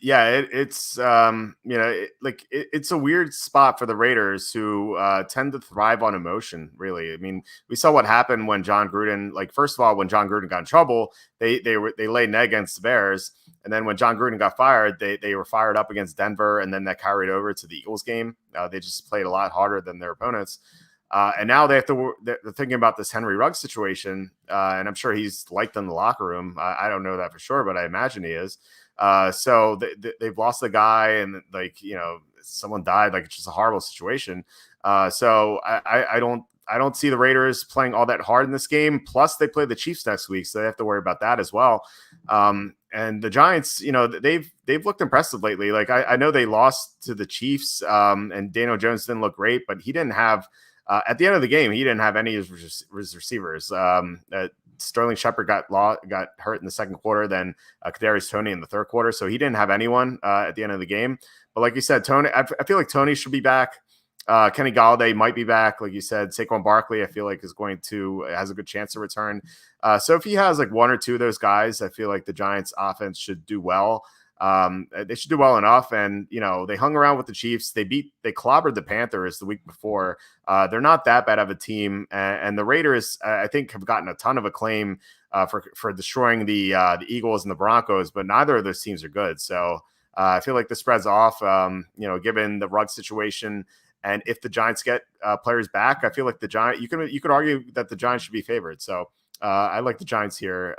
It's a weird spot for the Raiders who tend to thrive on emotion. Really, I mean, we saw what happened when John Gruden. Like, first of all, when John Gruden got in trouble, they laid an egg against the Bears, and then when John Gruden got fired, they were fired up against Denver, and then that carried over to the Eagles game. They just played a lot harder than their opponents. And now they're thinking about this Henry Ruggs situation, and I'm sure he's liked in the locker room. I don't know that for sure, but I imagine he is. So they've lost the guy, and someone died. Like, it's just a horrible situation. So I don't see the Raiders playing all that hard in this game. Plus, they play the Chiefs next week, so they have to worry about that as well. And the Giants, they've looked impressive lately. Like, I know they lost to the Chiefs, and Daniel Jones didn't look great, but he didn't have. At the end of the game, he didn't have any of his receivers. Sterling Shepard got hurt in the second quarter, then Kadarius Toney in the third quarter, so he didn't have anyone at the end of the game. But like you said, Tony, I feel like Toney should be back. Kenny Galladay might be back, like you said. Saquon Barkley, I feel like has a good chance to return. So if he has like one or two of those guys, I feel like the Giants' offense should do well. They should do well enough, and they hung around with the Chiefs. They clobbered the Panthers the week before. They're not that bad of a team, and the Raiders, I think, have gotten a ton of acclaim for destroying the Eagles and the Broncos, but neither of those teams are good. So I feel like the spread's off. Given the Ruggs situation, and if the Giants get players back, I feel like the Giants. You could argue that the Giants should be favored. So I like the Giants here,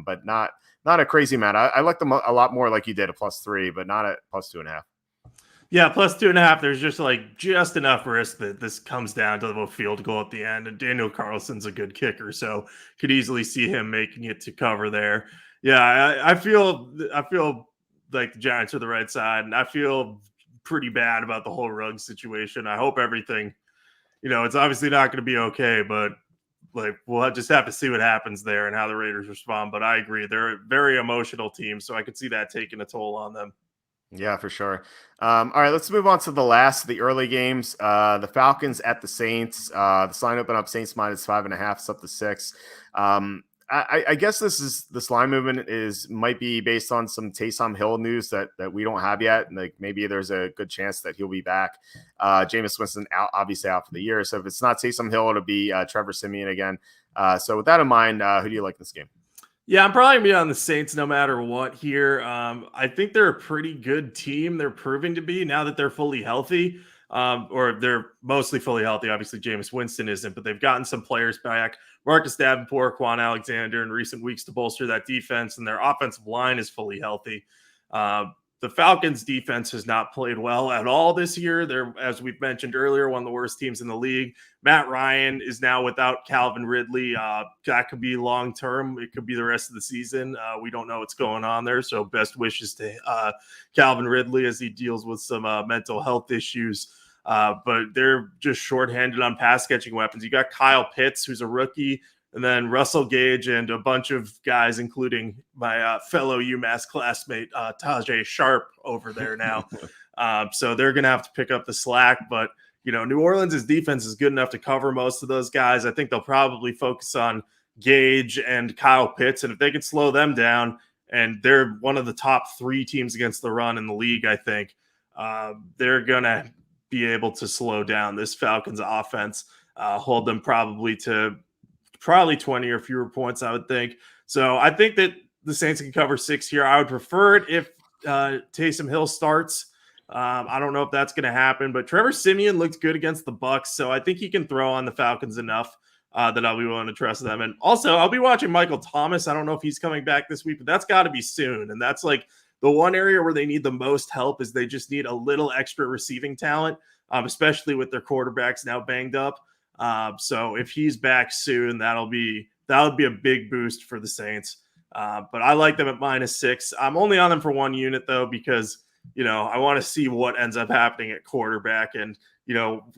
but not a crazy amount. I like them a lot more like you did, a +3, but not at +2.5. Yeah, +2.5. There's just enough risk that this comes down to a field goal at the end. And Daniel Carlson's a good kicker, so could easily see him making it to cover there. Yeah, I feel like the Giants are the right side, and I feel pretty bad about the whole Ruggs situation. I hope everything, it's obviously not going to be okay, but we'll just have to see what happens there and how the Raiders respond. But I agree. They're a very emotional team, so I could see that taking a toll on them. Yeah, for sure. All right, let's move on to the early games. The Falcons at the Saints. The line opened up Saints -5.5. It's up to 6. I guess this line movement might be based on some Taysom Hill news that we don't have yet. Like, maybe there's a good chance that he'll be back. Jameis Winston obviously out for the year. So if it's not Taysom Hill, it'll be Trevor Siemian again. So with that in mind, who do you like in this game? Yeah, I'm probably going to be on the Saints no matter what here. I think they're a pretty good team. They're proving to be now that they're fully healthy, or they're mostly fully healthy. Obviously, Jameis Winston isn't, but they've gotten some players back. Marcus Davenport, Quan Alexander in recent weeks to bolster that defense, and their offensive line is fully healthy. The Falcons defense has not played well at all this year. They're, as we've mentioned earlier, one of the worst teams in the league. Matt Ryan is now without Calvin Ridley. That could be long-term. It could be the rest of the season. We don't know what's going on there. So best wishes to Calvin Ridley as he deals with some mental health issues. But they're just shorthanded on pass catching weapons. You got Kyle Pitts, who's a rookie, and then Russell Gage and a bunch of guys, including my fellow UMass classmate, Tajay Sharp over there now. So they're going to have to pick up the slack. But, New Orleans' defense is good enough to cover most of those guys. I think they'll probably focus on Gage and Kyle Pitts. And if they can slow them down, and they're one of the top 3 teams against the run in the league, I think, they're going to be able to slow down this Falcons offense, hold them probably 20 or fewer points, I would think. So I think that the Saints can cover 6 here. I would prefer it if Taysom Hill starts. I don't know if that's going to happen, but Trevor Siemian looked good against the Bucs, so I think he can throw on the Falcons enough that I'll be willing to trust them. And also, I'll be watching Michael Thomas. I don't know if he's coming back this week, but that's got to be soon. And that's like the one area where they need the most help is they just need a little extra receiving talent, especially with their quarterbacks now banged up. So if he's back soon, that would be a big boost for the Saints. But I like them at -6. I'm only on them for 1 unit though, because I want to see what ends up happening at quarterback, and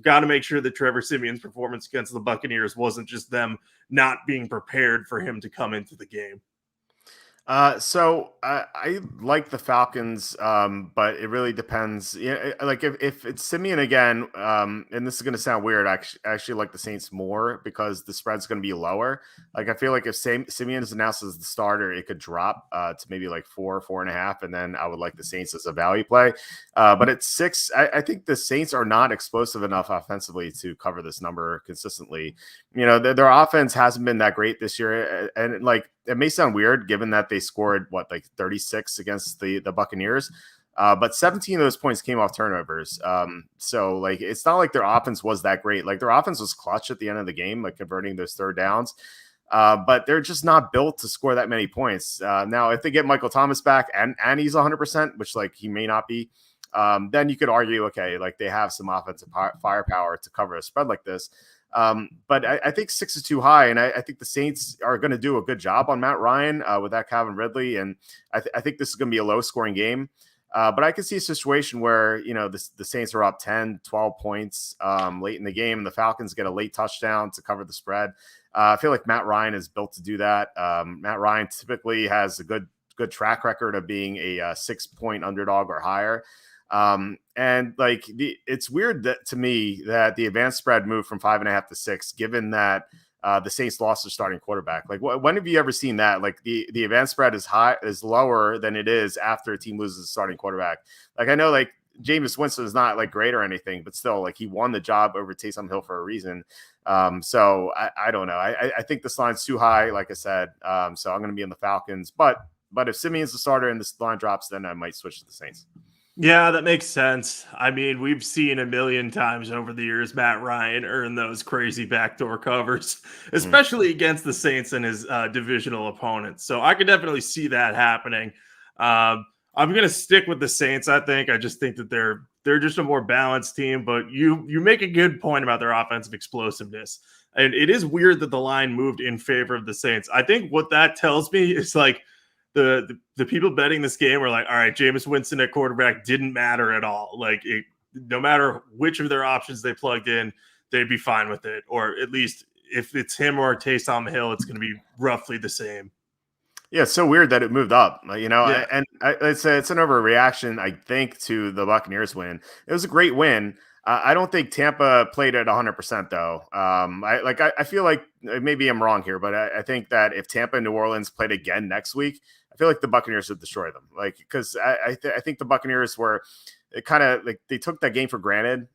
got to make sure that Trevor Siemian's performance against the Buccaneers wasn't just them not being prepared for him to come into the game. So I like the Falcons, but it really depends. Like if it's Simeon again, and this is going to sound weird, I actually like the Saints more because the spread's going to be lower. Like I feel like if Simeon is announced as the starter, it could drop to maybe like 4.5, and then I would like the Saints as a value play. But at 6, I think the Saints are not explosive enough offensively to cover this number consistently. Their offense hasn't been that great this year, and like it may sound weird given that they scored 36 against the Buccaneers, but 17 of those points came off turnovers. So like it's not like their offense was that great. Like their offense was clutch at the end of the game, like converting those third downs. But they're just not built to score that many points. Now, if they get Michael Thomas back and he's 100%, which like he may not be, then you could argue, okay, like they have some offensive firepower to cover a spread like this. But I think 6 is too high, and I think the Saints are going to do a good job on Matt Ryan with that Calvin Ridley, and I think this is going to be a low-scoring game. But I can see a situation where, the Saints are up 10, 12 points late in the game, and the Falcons get a late touchdown to cover the spread. I feel like Matt Ryan is built to do that. Matt Ryan typically has a good track record of being a 6-point underdog or higher. And like it's weird to me that the advanced spread moved from 5.5 to 6, given that the Saints lost their starting quarterback. Like when have you ever seen that? Like the advanced spread is lower than it is after a team loses a starting quarterback. Like I know like Jameis Winston is not like great or anything, but still like he won the job over Taysom Hill for a reason. So I don't know. I think this line's too high, like I said. So I'm going to be in the Falcons, but if Simeon's the starter and this line drops, then I might switch to the Saints. Yeah, that makes sense. I mean, we've seen a million times over the years Matt Ryan earn those crazy backdoor covers, especially against the Saints and his divisional opponents. So I could definitely see that happening. I'm going to stick with the Saints, I think. I just think that they're just a more balanced team, but you make a good point about their offensive explosiveness. And it is weird that the line moved in favor of the Saints. I think what that tells me is like, the people betting this game were like, all right, Jameis Winston at quarterback didn't matter at all. Like no matter which of their options they plugged in, they'd be fine with it. Or at least if it's him or Taysom Hill, it's going to be roughly the same. Yeah, it's so weird that it moved up, Yeah. and it's an overreaction, I think, to the Buccaneers win. It was a great win. I don't think Tampa played at 100%, though. I feel like maybe I'm wrong here, but I think that if Tampa and New Orleans played again next week, I feel like the Buccaneers would destroy them. Like, because I think the Buccaneers were kind of like they took that game for granted.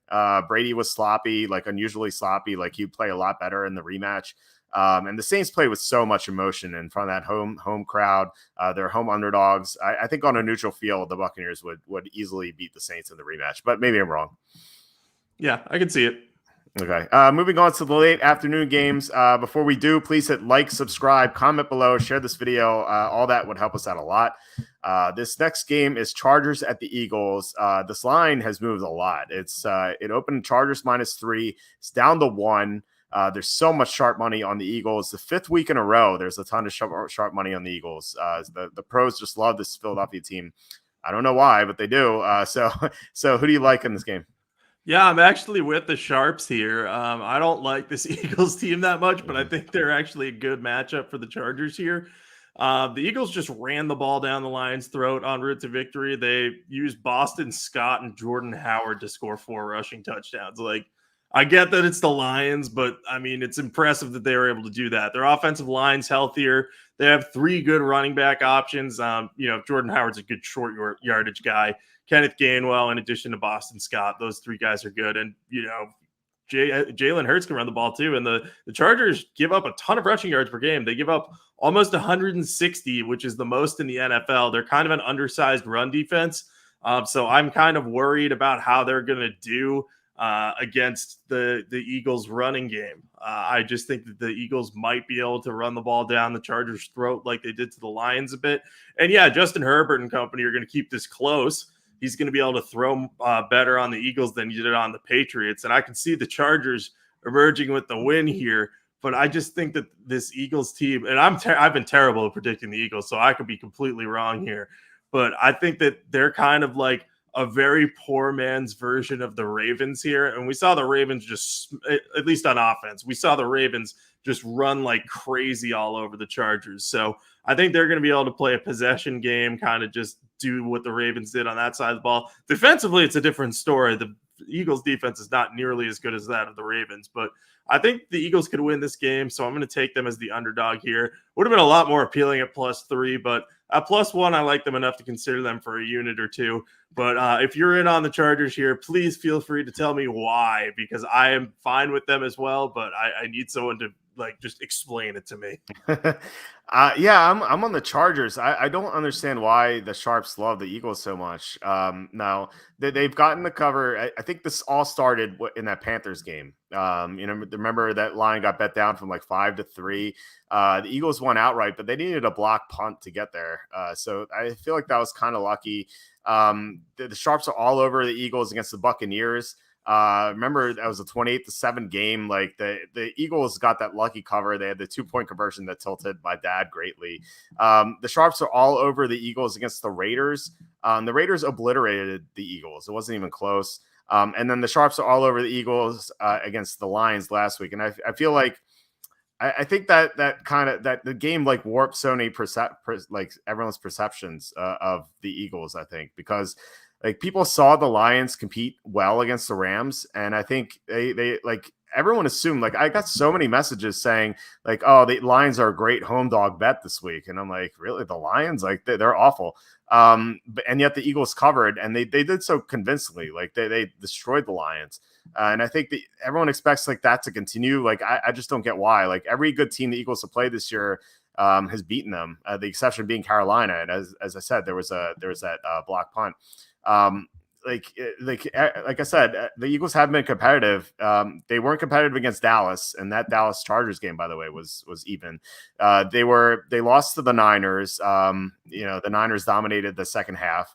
Brady was sloppy, like unusually sloppy. Like he'd play a lot better in the rematch. And the Saints play with so much emotion in front of that home crowd. They're home underdogs. I think on a neutral field, the Buccaneers would easily beat the Saints in the rematch. But maybe I'm wrong. Yeah, I can see it. Okay. Moving on to the late afternoon games. Before we do, please hit like, subscribe, comment below, share this video. All that would help us out a lot. This next game is Chargers at the Eagles. This line has moved a lot. It opened Chargers -3. It's down to 1. There's so much sharp money on the Eagles. The 5th week in a row, there's a ton of sharp money on the Eagles. The pros just love this Philadelphia team. I don't know why, but they do. So who do you like in this game? Yeah, I'm actually with the Sharps here. I don't like this Eagles team that much, but I think they're actually a good matchup for the Chargers here. The Eagles just ran the ball down the Lions' throat en route to victory. They used Boston Scott and Jordan Howard to score 4 rushing touchdowns. Like, I get that it's the Lions, but I mean, it's impressive that they were able to do that. Their offensive line's healthier. They have 3 good running back options. Jordan Howard's a good short yardage guy. Kenneth Gainwell, in addition to Boston Scott, those 3 guys are good. And, Jalen Hurts can run the ball too. And the Chargers give up a ton of rushing yards per game. They give up almost 160, which is the most in the NFL. They're kind of an undersized run defense. So I'm kind of worried about how they're going to do against the Eagles running game. I just think that the Eagles might be able to run the ball down the Chargers' throat like they did to the Lions a bit. And yeah, Justin Herbert and company are going to keep this close. He's going to be able to throw better on the Eagles than he did on the Patriots. And I can see the Chargers emerging with the win here. But I just think that this Eagles team, and I've been terrible at predicting the Eagles, so I could be completely wrong here. But I think that they're kind of like a very poor man's version of the Ravens here. And we saw the Ravens just, at least on offense, we saw the Ravens just run like crazy all over the Chargers. So I think they're going to be able to play a possession game, kind of just do what the Ravens did on that side of the ball. Defensively, it's a different story. The Eagles defense is not nearly as good as that of the Ravens, but I think the Eagles could win this game. So I'm going to take them as the underdog here. Would have been a lot more appealing at +3, but at +1, I like them enough to consider them for a unit or two. But if you're in on the Chargers here, please feel free to tell me why, because I am fine with them as well, but I need someone to like just explain it to me. Yeah, I'm on the Chargers. I don't understand why the Sharps love the Eagles so much. Now they've gotten the cover. I think this all started in that Panthers game. Remember that line got bet down from like 5-3. The Eagles won outright, but they needed a block punt to get there. So I feel like that was kind of lucky. The Sharps are all over the Eagles against the Buccaneers. Remember that was a 28-7 game. Like the Eagles got that lucky cover. They had the 2-point conversion that tilted my dad greatly. The Sharps are all over the Eagles against the Raiders. The Raiders obliterated the Eagles. It wasn't even close. And then the Sharps are all over the Eagles against the Lions last week. And I feel like I think that the game like warped so many like everyone's perceptions of the Eagles. I think because like people saw the Lions compete well against the Rams, and I think they like everyone assumed, like I got so many messages saying like, oh, the Lions are a great home dog bet this week. And I'm like, really? The Lions? Like they're awful. And yet the Eagles covered, and they did so convincingly. Like they destroyed the Lions. And I think that everyone expects like that to continue. Like I just don't get why. Like every good team the Eagles have played this year has beaten them. The exception being Carolina. And as I said, there was that block punt. Like I said, the Eagles have been competitive. They weren't competitive against Dallas, and that Dallas Chargers game, by the way, was even. They lost to the Niners. The Niners dominated the second half.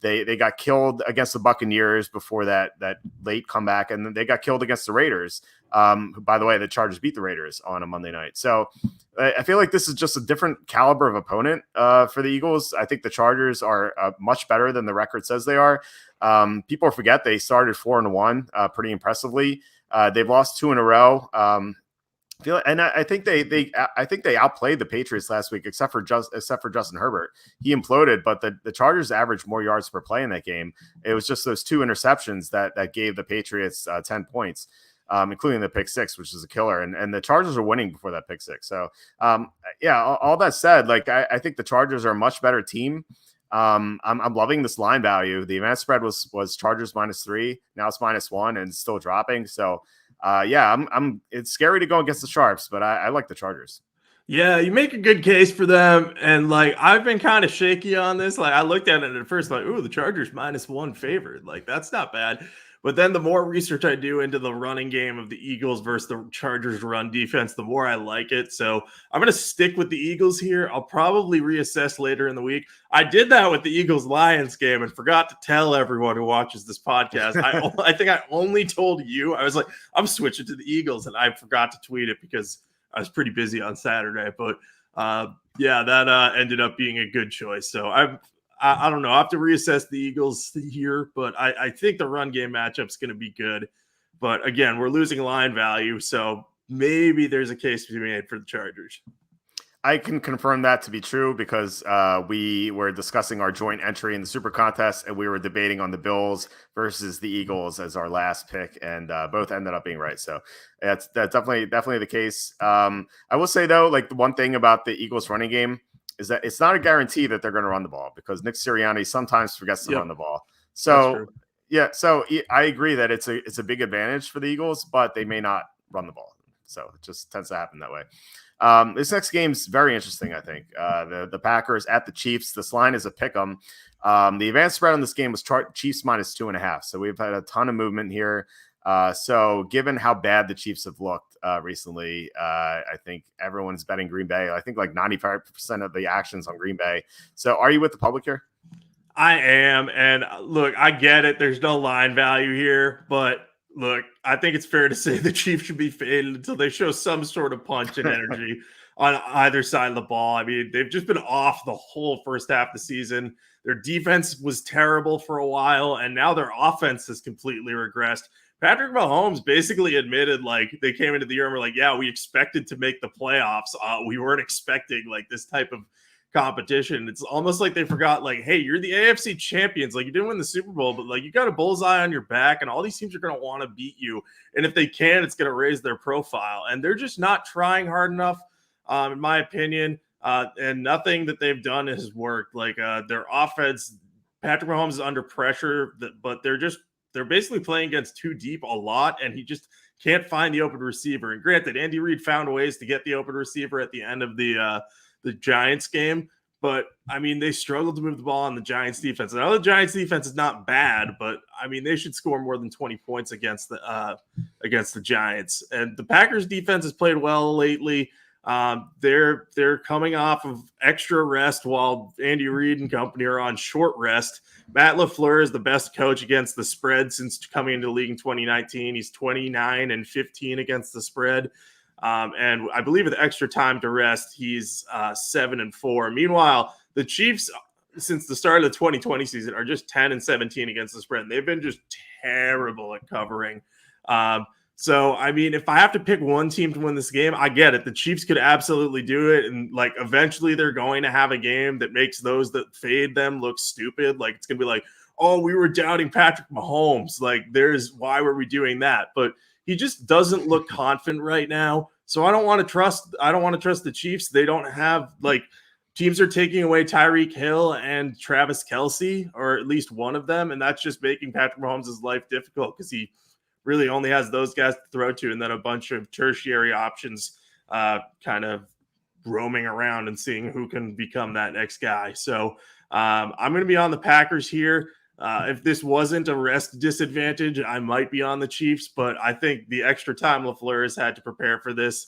They got killed against the Buccaneers before that late comeback, and then they got killed against the Raiders. By the way, the Chargers beat the Raiders on a Monday night. So I feel like this is just a different caliber of opponent for the Eagles. I think the Chargers are much better than the record says they are. People forget they started 4-1 pretty impressively. They've lost 2 in a row. I think they outplayed the Patriots last week, except for Justin Herbert. He imploded, but the Chargers averaged more yards per play in that game. It was just those 2 interceptions that gave the Patriots 10 points. Including the pick 6, which is a killer. And the Chargers are winning before that pick 6. So, all that said, like, I think the Chargers are a much better team. I'm loving this line value. The advanced spread was Chargers -3. Now it's -1 and still dropping. So, it's scary to go against the Sharps, but I like the Chargers. Yeah, you make a good case for them. And like, I've been kind of shaky on this. Like I looked at it at first, like, ooh, the Chargers -1 favored. Like that's not bad. But then the more research I do into the running game of the Eagles versus the Chargers run defense, the more I like it. So I'm going to stick with the Eagles here. I'll probably reassess later in the week. I did that with the Eagles-Lions game and forgot to tell everyone who watches this podcast. I think I only told you. I was like, I'm switching to the Eagles, and I forgot to tweet it because I was pretty busy on Saturday. But, that ended up being a good choice. So I don't know. I have to reassess the Eagles here, but I think the run game matchup's going to be good. But again, we're losing line value, so maybe there's a case to be made for the Chargers. I can confirm that to be true because we were discussing our joint entry in the Super Contest, and we were debating on the Bills versus the Eagles as our last pick, and both ended up being right. So that's definitely the case. I will say though, like the one thing about the Eagles running game is that it's not a guarantee that they're going to run the ball because Nick Sirianni sometimes forgets to run the ball. So, Yeah, so I agree that it's a big advantage for the Eagles, but they may not run the ball. So it just tends to happen that way. This next game's very interesting, I think. The Packers at the Chiefs. This line is a pick 'em. The advanced spread on this game was Chiefs -2.5. So we've had a ton of movement here. So given how bad the Chiefs have looked recently, I think everyone's betting Green Bay. I think like 95% of the actions on Green Bay. So are you with the public here? I am. And look, I get it. There's no line value here, but look, I think it's fair to say the Chiefs should be faded until they show some sort of punch and energy on either side of the ball. I mean, they've just been off the whole first half of the season. Their defense was terrible for a while, and now their offense has completely regressed. Patrick Mahomes basically admitted, like, they came into the year and were like, yeah, we expected to make the playoffs. We weren't expecting like this type of competition. It's almost like they forgot, like, hey, you're the AFC champions. Like, you didn't win the Super Bowl, but like you got a bullseye on your back, and all these teams are going to want to beat you. And if they can, it's going to raise their profile. And they're just not trying hard enough, in my opinion. And nothing that they've done has worked. Like their offense, Patrick Mahomes is under pressure, but they're basically playing against too deep a lot, and he just can't find the open receiver. And granted, Andy Reid found ways to get the open receiver at the end of the Giants game, but I mean, they struggled to move the ball on the Giants defense. I know the Giants defense is not bad, but I mean, they should score more than 20 points against the Giants. And the Packers defense has played well lately. They're coming off of extra rest while Andy Reid and company are on short rest. Matt LaFleur is the best coach against the spread since coming into the league in 2019. He's 29-15 against the spread. And I believe with extra time to rest, he's 7-4. Meanwhile, the Chiefs, since the start of the 2020 season, are just 10-17 against the spread. And they've been just terrible at covering. So, I mean, if I have to pick one team to win this game, I get it. The Chiefs could absolutely do it. And, like, eventually they're going to have a game that makes those that fade them look stupid. Like, it's going to be like, oh, we were doubting Patrick Mahomes. Like, why were we doing that? But he just doesn't look confident right now. So I don't want to trust the Chiefs. They don't have, like, teams are taking away Tyreek Hill and Travis Kelce, or at least one of them. And that's just making Patrick Mahomes' life difficult because he really only has those guys to throw to, and then a bunch of tertiary options kind of roaming around and seeing who can become that next guy. So I'm going to be on the Packers here. If this wasn't a rest disadvantage, I might be on the Chiefs, but I think the extra time LaFleur has had to prepare for this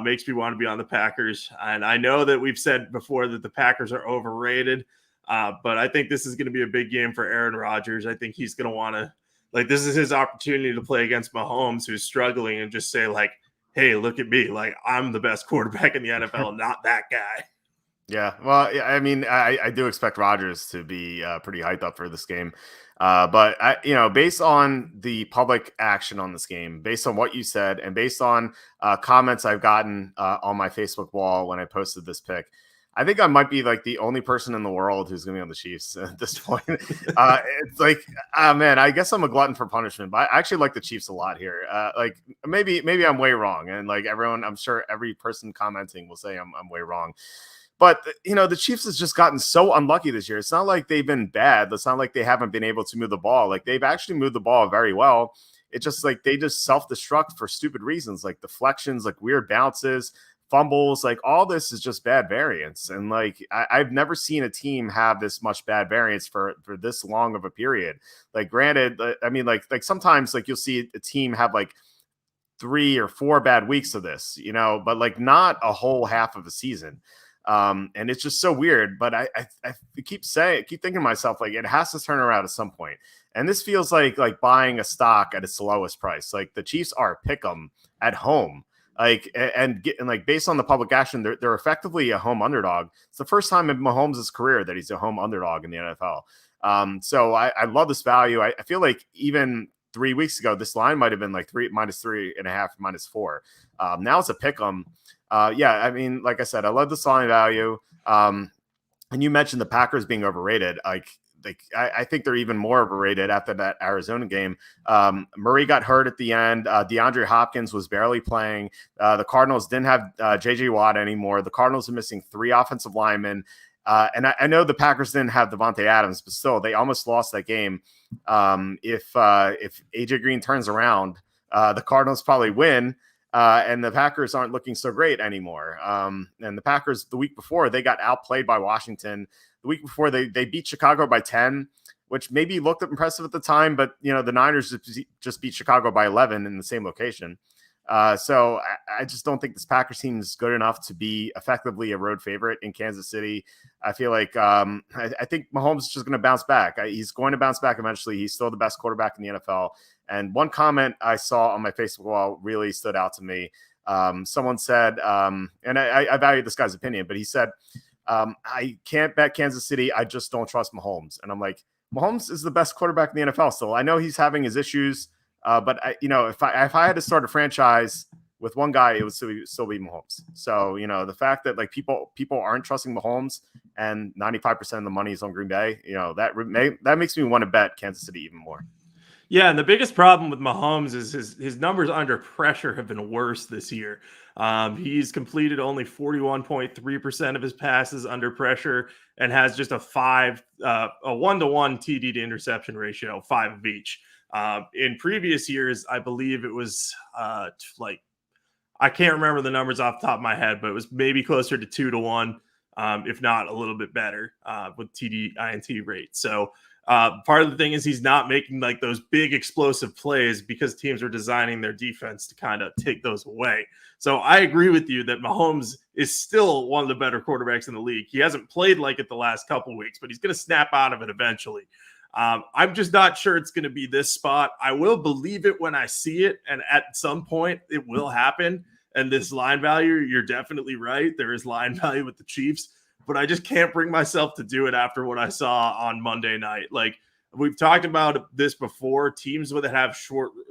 makes me want to be on the Packers. And I know that we've said before that the Packers are overrated, but I think this is going to be a big game for Aaron Rodgers. I think he's going to want to, like, this is his opportunity to play against Mahomes, who's struggling, and just say, like, hey, look at me. Like, I'm the best quarterback in the NFL, not that guy. Yeah, well, I mean, I do expect Rodgers to be pretty hyped up for this game. But, based on the public action on this game, based on what you said, and based on comments I've gotten on my Facebook wall when I posted this pick, I think I might be like the only person in the world who's going to be on the Chiefs at this point. It's like, man, I guess I'm a glutton for punishment, but I actually like the Chiefs a lot here. Like maybe I'm way wrong. And like everyone, I'm sure every person commenting will say I'm way wrong. But, the Chiefs has just gotten so unlucky this year. It's not like they've been bad. It's not like they haven't been able to move the ball. Like, they've actually moved the ball very well. It's just like they just self-destruct for stupid reasons, like deflections, like weird bounces, fumbles. Like, all this is just bad variance. And like I've never seen a team have this much bad variance for this long of a period. Like, granted, I mean, like sometimes like you'll see a team have like 3 or 4 bad weeks of this, but like not a whole half of a season. And it's just so weird, but I keep thinking to myself, like, it has to turn around at some point. And this feels like buying a stock at its lowest price. Like, the Chiefs are pick 'em at home, like, and like, based on the public action, they're effectively a home underdog. It's the first time in Mahomes' career that he's a home underdog in the NFL. So I love this value. I feel like even 3 weeks ago, this line might have been like -3.5, -4. Now it's a pick 'em. Yeah, I mean, like I said, I love the line value. And you mentioned the Packers being overrated. I think they're even more overrated after that Arizona game. Murray got hurt at the end. DeAndre Hopkins was barely playing. The Cardinals didn't have J.J. Watt anymore. The Cardinals are missing 3 offensive linemen. And I know the Packers didn't have Devontae Adams, but still, they almost lost that game. If AJ Green turns around, the Cardinals probably win, and the Packers aren't looking so great anymore. And the Packers, the week before, they got outplayed by Washington. The week before, they beat Chicago by 10, which maybe looked impressive at the time, but the Niners just beat Chicago by 11 in the same location. So I just don't think this Packers team is good enough to be effectively a road favorite in Kansas City. I feel like I think Mahomes is just going to bounce back. He's going to bounce back eventually. He's still the best quarterback in the NFL. And one comment I saw on my Facebook wall really stood out to me. Someone said, and I value this guy's opinion, but he said, I can't bet Kansas City. I just don't trust Mahomes. And I'm like, Mahomes is the best quarterback in the NFL still. I know he's having his issues. But if I had to start a franchise with one guy, it would still be Mahomes. So, the fact that like people aren't trusting Mahomes and 95% of the money is on Green Bay, that makes me want to bet Kansas City even more. Yeah, and the biggest problem with Mahomes is his numbers under pressure have been worse this year. He's completed only 41.3% of his passes under pressure and has just a 1-to-1 TD to interception ratio, 5 of each. In previous years, I believe it was I can't remember the numbers off the top of my head, but it was maybe closer to 2-to-1, if not a little bit better with TD INT rate. So part of the thing is he's not making like those big explosive plays because teams are designing their defense to kind of take those away. So I agree with you that Mahomes is still one of the better quarterbacks in the league. He hasn't played like it the last couple of weeks, but he's going to snap out of it eventually. I'm just not sure it's going to be this spot. I will believe it when I see it, and at some point it will happen. And this line value, you're definitely right. There is line value with the Chiefs, but I just can't bring myself to do it after what I saw on Monday night. Like we've talked about this before, teams that have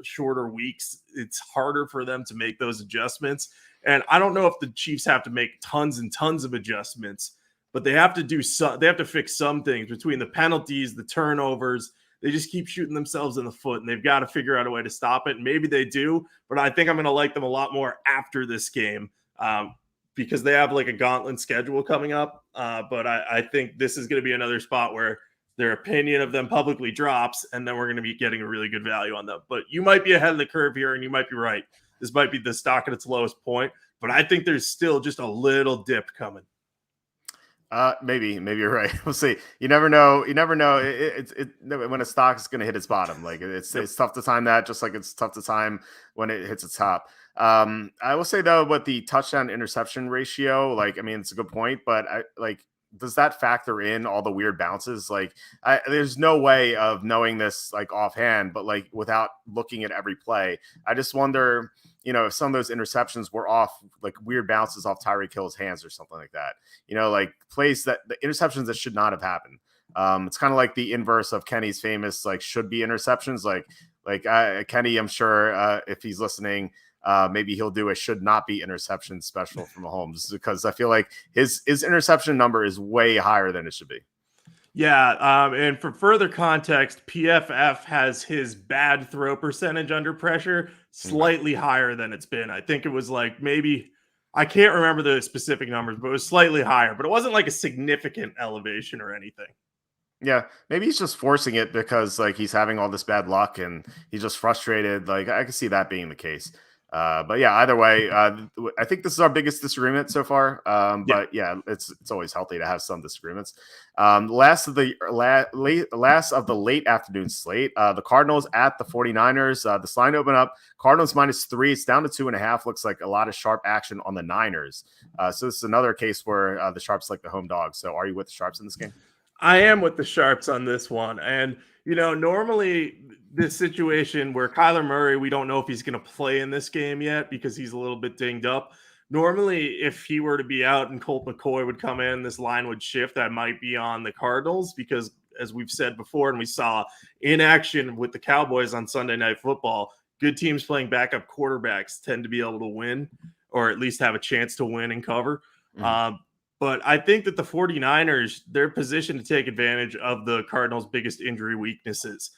shorter weeks, it's harder for them to make those adjustments. And I don't know if the Chiefs have to make tons and tons of adjustments, but they have to they have to fix some things between the penalties, the turnovers. They just keep shooting themselves in the foot, and they've got to figure out a way to stop it. And maybe they do, but I think I'm going to like them a lot more after this game because they have like a gauntlet schedule coming up. But I think this is going to be another spot where their opinion of them publicly drops, and then we're going to be getting a really good value on them. But you might be ahead of the curve here, and you might be right. This might be the stock at its lowest point, but I think there's still just a little dip coming. Maybe you're right. We'll see. You never know. When a stock is going to hit its bottom. Like it's tough to time that, just like it's tough to time when it hits its top. I will say though, with the touchdown interception ratio, like, I mean, it's a good point, but does that factor in all the weird bounces? Like there's no way of knowing this like offhand, but like without looking at every play, I just wonder, if some of those interceptions were off like weird bounces off Tyreek Hill's hands or something like that, like plays that the interceptions that should not have happened. It's kind of like the inverse of Kenny's famous, like should be interceptions. Kenny, I'm sure if he's listening, maybe he'll do a should not be interception special from Mahomes, because I feel like his interception number is way higher than it should be. Yeah, and for further context, PFF has his bad throw percentage under pressure slightly higher than it's been. I think it was like maybe, I can't remember the specific numbers, but it was slightly higher, but it wasn't like a significant elevation or anything. Yeah, maybe he's just forcing it because like he's having all this bad luck and he's just frustrated. Like I can see that being the case. But yeah, either way, I think this is our biggest disagreement so far. But yeah, it's always healthy to have some disagreements. Last of the late afternoon slate, the Cardinals at the 49ers. This line opened up Cardinals -3. It's down to 2.5. Looks like a lot of sharp action on the Niners. So this is another case where the Sharps like the home dog. So are you with the Sharps in this game? I am with the Sharps on this one. And, normally this situation where Kyler Murray, we don't know if he's going to play in this game yet because he's a little bit dinged up. Normally, if he were to be out and Colt McCoy would come in, this line would shift. That might be on the Cardinals because, as we've said before, and we saw in action with the Cowboys on Sunday Night Football, good teams playing backup quarterbacks tend to be able to win, or at least have a chance to win and cover. But I think that the 49ers, they're positioned to take advantage of the Cardinals' biggest injury weaknesses.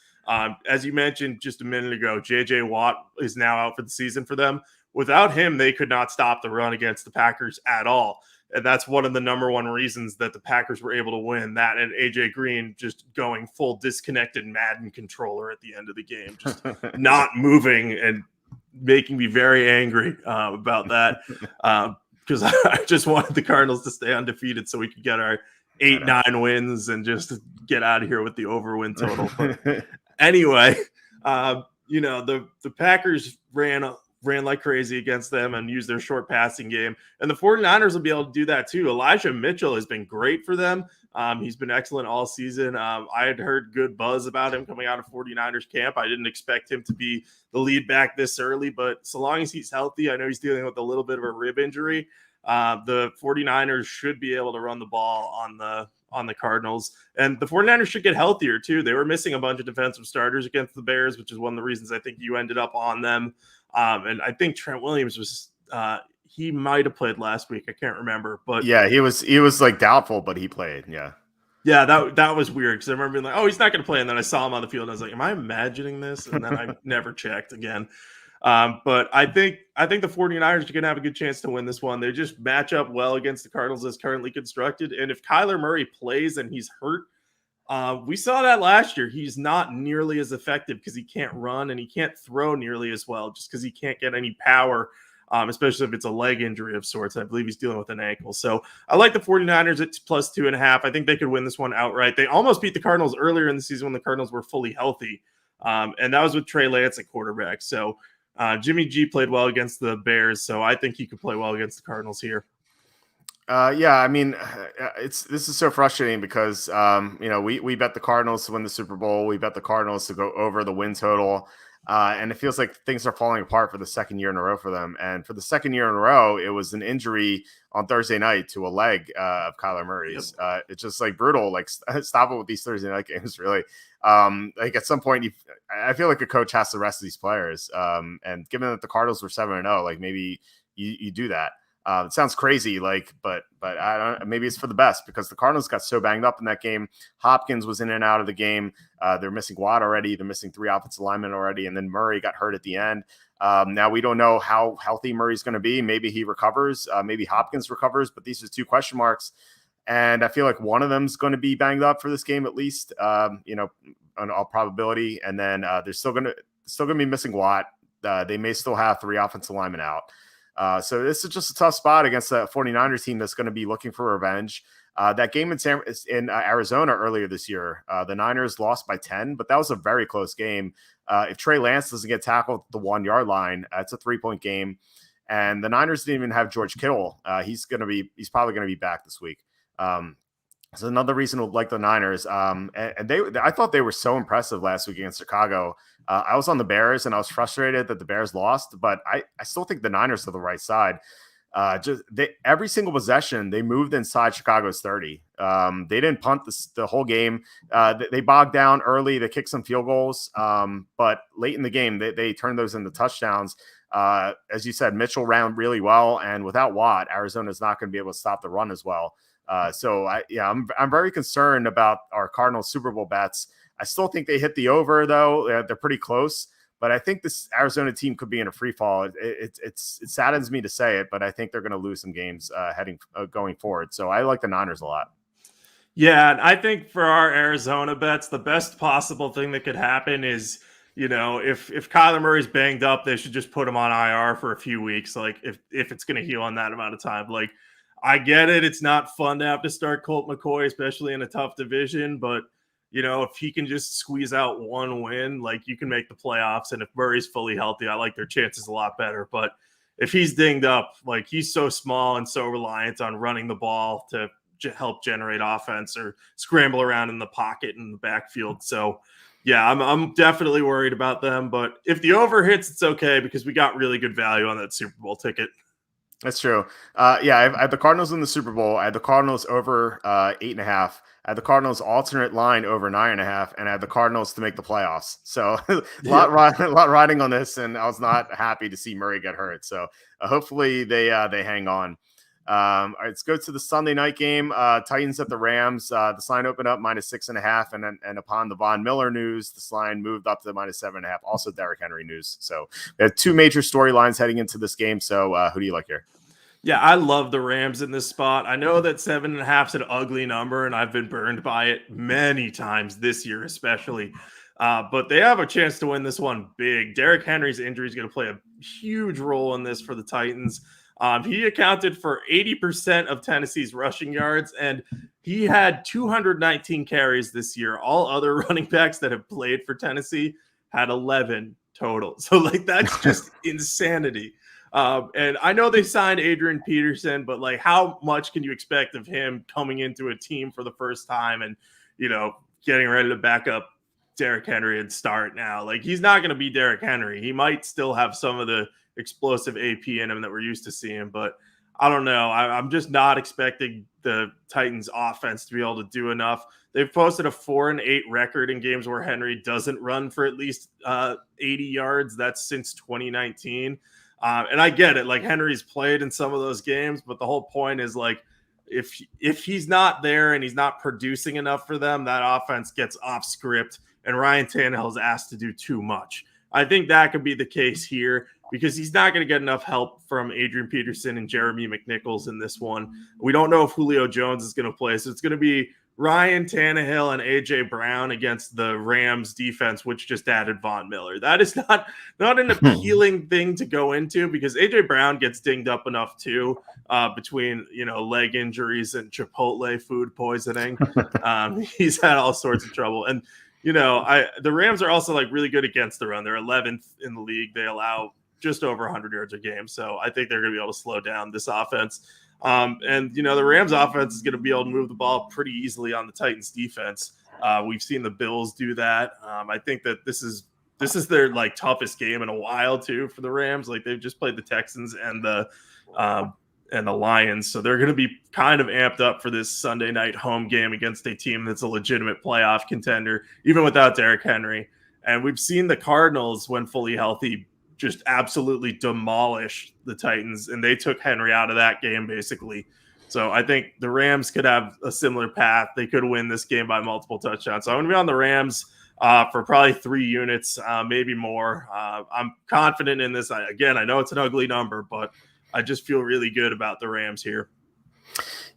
As you mentioned just a minute ago, J.J. Watt is now out for the season for them. Without him, they could not stop the run against the Packers at all. And that's one of the number one reasons that the Packers were able to win, that and AJ Green just going full disconnected Madden controller at the end of the game, just not moving and making me very angry about that. Because I just wanted the Cardinals to stay undefeated so we could get our 8-9 wins and just get out of here with the over-win total. But anyway, the Packers ran like crazy against them and used their short passing game. And the 49ers will be able to do that too. Elijah Mitchell has been great for them. He's been excellent all season. I had heard good buzz about him coming out of 49ers camp. I didn't expect him to be the lead back this early, but so long as he's healthy, I know he's dealing with a little bit of a rib injury. The 49ers should be able to run the ball on the Cardinals, and the 49ers should get healthier too. They were missing a bunch of defensive starters against the Bears, which is one of the reasons I think you ended up on them. And I think Trent Williams was he might have played last week. I can't remember, but yeah, he was like doubtful, but he played. Yeah, that was weird because I remember being like, oh, he's not going to play, and then I saw him on the field, and I was like, am I imagining this? And then I never checked again. But I think the 49ers are going to have a good chance to win this one. They just match up well against the Cardinals as currently constructed. And if Kyler Murray plays and he's hurt, we saw that last year. He's not nearly as effective because he can't run and he can't throw nearly as well just because he can't get any power, especially if it's a leg injury of sorts. I believe he's dealing with an ankle. So I like the 49ers at plus 2.5. I think they could win this one outright. They almost beat the Cardinals earlier in the season when the Cardinals were fully healthy. And that was with Trey Lance at quarterback. So Jimmy G played well against the Bears, so I think he could play well against the Cardinals here. Yeah, I mean, this is so frustrating because we bet the Cardinals to win the Super Bowl. We bet the Cardinals to go over the win total, and it feels like things are falling apart for the second year in a row for them. And for the second year in a row, it was an injury on Thursday night to a leg of Kyler Murray's. Yep. It's just like brutal. Like stop it with these Thursday night games, really. Like at some point, I feel like a coach has to rest these players. And given that the Cardinals were 7-0, like maybe you do that. It sounds crazy, but I don't. Maybe it's for the best because the Cardinals got so banged up in that game. Hopkins was in and out of the game. They're missing Watt already. They're missing 3 offensive linemen already, and then Murray got hurt at the end. Now we don't know how healthy Murray's going to be. Maybe he recovers. Maybe Hopkins recovers. But these are 2 question marks, and I feel like one of them's going to be banged up for this game at least. On all probability, and then they're still going to be missing Watt. They may still have 3 offensive linemen out. So this is just a tough spot against the 49ers team that's going to be looking for revenge. That game in Arizona earlier this year, the Niners lost by 10, but that was a very close game. If Trey Lance doesn't get tackled at the 1-yard line, it's a 3-point game. And the Niners didn't even have George Kittle. He's probably going to be back this week. So another reason to like the Niners. I thought they were so impressive last week against Chicago. I was on the Bears and I was frustrated that the Bears lost, but I still think the Niners are the right side. Every single possession they moved inside Chicago's 30. They didn't punt the whole game. They bogged down early. They kicked some field goals, but late in the game they turned those into touchdowns. As you said, Mitchell ran really well, and without Watt, Arizona's not going to be able to stop the run as well. I'm very concerned about our Cardinals Super Bowl bets. I still think they hit the over though. They're pretty close, but I think this Arizona team could be in a free fall. It saddens me to say it, but I think they're going to lose some games going forward. So I like the Niners a lot. Yeah, and I think for our Arizona bets, the best possible thing that could happen is, if Kyler Murray's banged up, they should just put him on IR for a few weeks. Like if it's going to heal in that amount of time, like. I get it. It's not fun to have to start Colt McCoy, especially in a tough division. But, if he can just squeeze out one win, like you can make the playoffs. And if Murray's fully healthy, I like their chances a lot better. But if he's dinged up, like he's so small and so reliant on running the ball to help generate offense or scramble around in the pocket in the backfield. So, yeah, I'm definitely worried about them. But if the over hits, it's okay because we got really good value on that Super Bowl ticket. That's true. I had the Cardinals in the Super Bowl. I had the Cardinals over 8.5. I had the Cardinals alternate line over 9.5, and I had the Cardinals to make the playoffs. So a lot riding on this, and I was not happy to see Murray get hurt. So hopefully they hang on. All right, let's go to the Sunday night game. Titans at the Rams. The line opened up -6.5, and upon the Von Miller news, this line moved up to -7.5. Also, Derrick Henry news. So we have 2 major storylines heading into this game. So who do you like here? Yeah, I love the Rams in this spot. I know that 7.5 is an ugly number, and I've been burned by it many times this year, especially. But they have a chance to win this one big. Derrick Henry's injury is going to play a huge role in this for the Titans. He accounted for 80% of Tennessee's rushing yards, and he had 219 carries this year. All other running backs that have played for Tennessee had 11 total. So, like, that's just insanity. And I know they signed Adrian Peterson, but like, how much can you expect of him coming into a team for the first time and, getting ready to back up Derrick Henry and start now? Like, he's not going to be Derrick Henry. He might still have some of the explosive AP in him that we're used to seeing, but I don't know. I'm just not expecting the Titans offense to be able to do enough. They've posted a 4-8 record in games where Henry doesn't run for at least 80 yards. That's since 2019. And I get it. Like, Henry's played in some of those games, but the whole point is, like, if he's not there and he's not producing enough for them, that offense gets off script and Ryan Tannehill's asked to do too much. I think that could be the case here because he's not going to get enough help from Adrian Peterson and Jeremy McNichols in this one. We don't know if Julio Jones is going to play, so it's going to be Ryan Tannehill and A.J. Brown against the Rams defense, which just added Von Miller. That is not an appealing thing to go into because A.J. Brown gets dinged up enough too between, leg injuries and Chipotle food poisoning. He's had all sorts of trouble. And, the Rams are also like really good against the run. They're 11th in the league. They allow just over 100 yards a game. So I think they're going to be able to slow down this offense. And the Rams offense is going to be able to move the ball pretty easily on the Titans defense. We've seen the Bills do that. I think that this is their like toughest game in a while too for the Rams. Like, they've just played the Texans and the Lions. So they're going to be kind of amped up for this Sunday night home game against a team that's a legitimate playoff contender, even without Derrick Henry. And we've seen the Cardinals, when fully healthy, just absolutely demolish the Titans, and they took Henry out of that game basically. So I think the Rams could have a similar path. They could win this game by multiple touchdowns. So I'm going to be on the Rams for probably 3 units, maybe more. I'm confident in this. Again, I know it's an ugly number, but I just feel really good about the Rams here.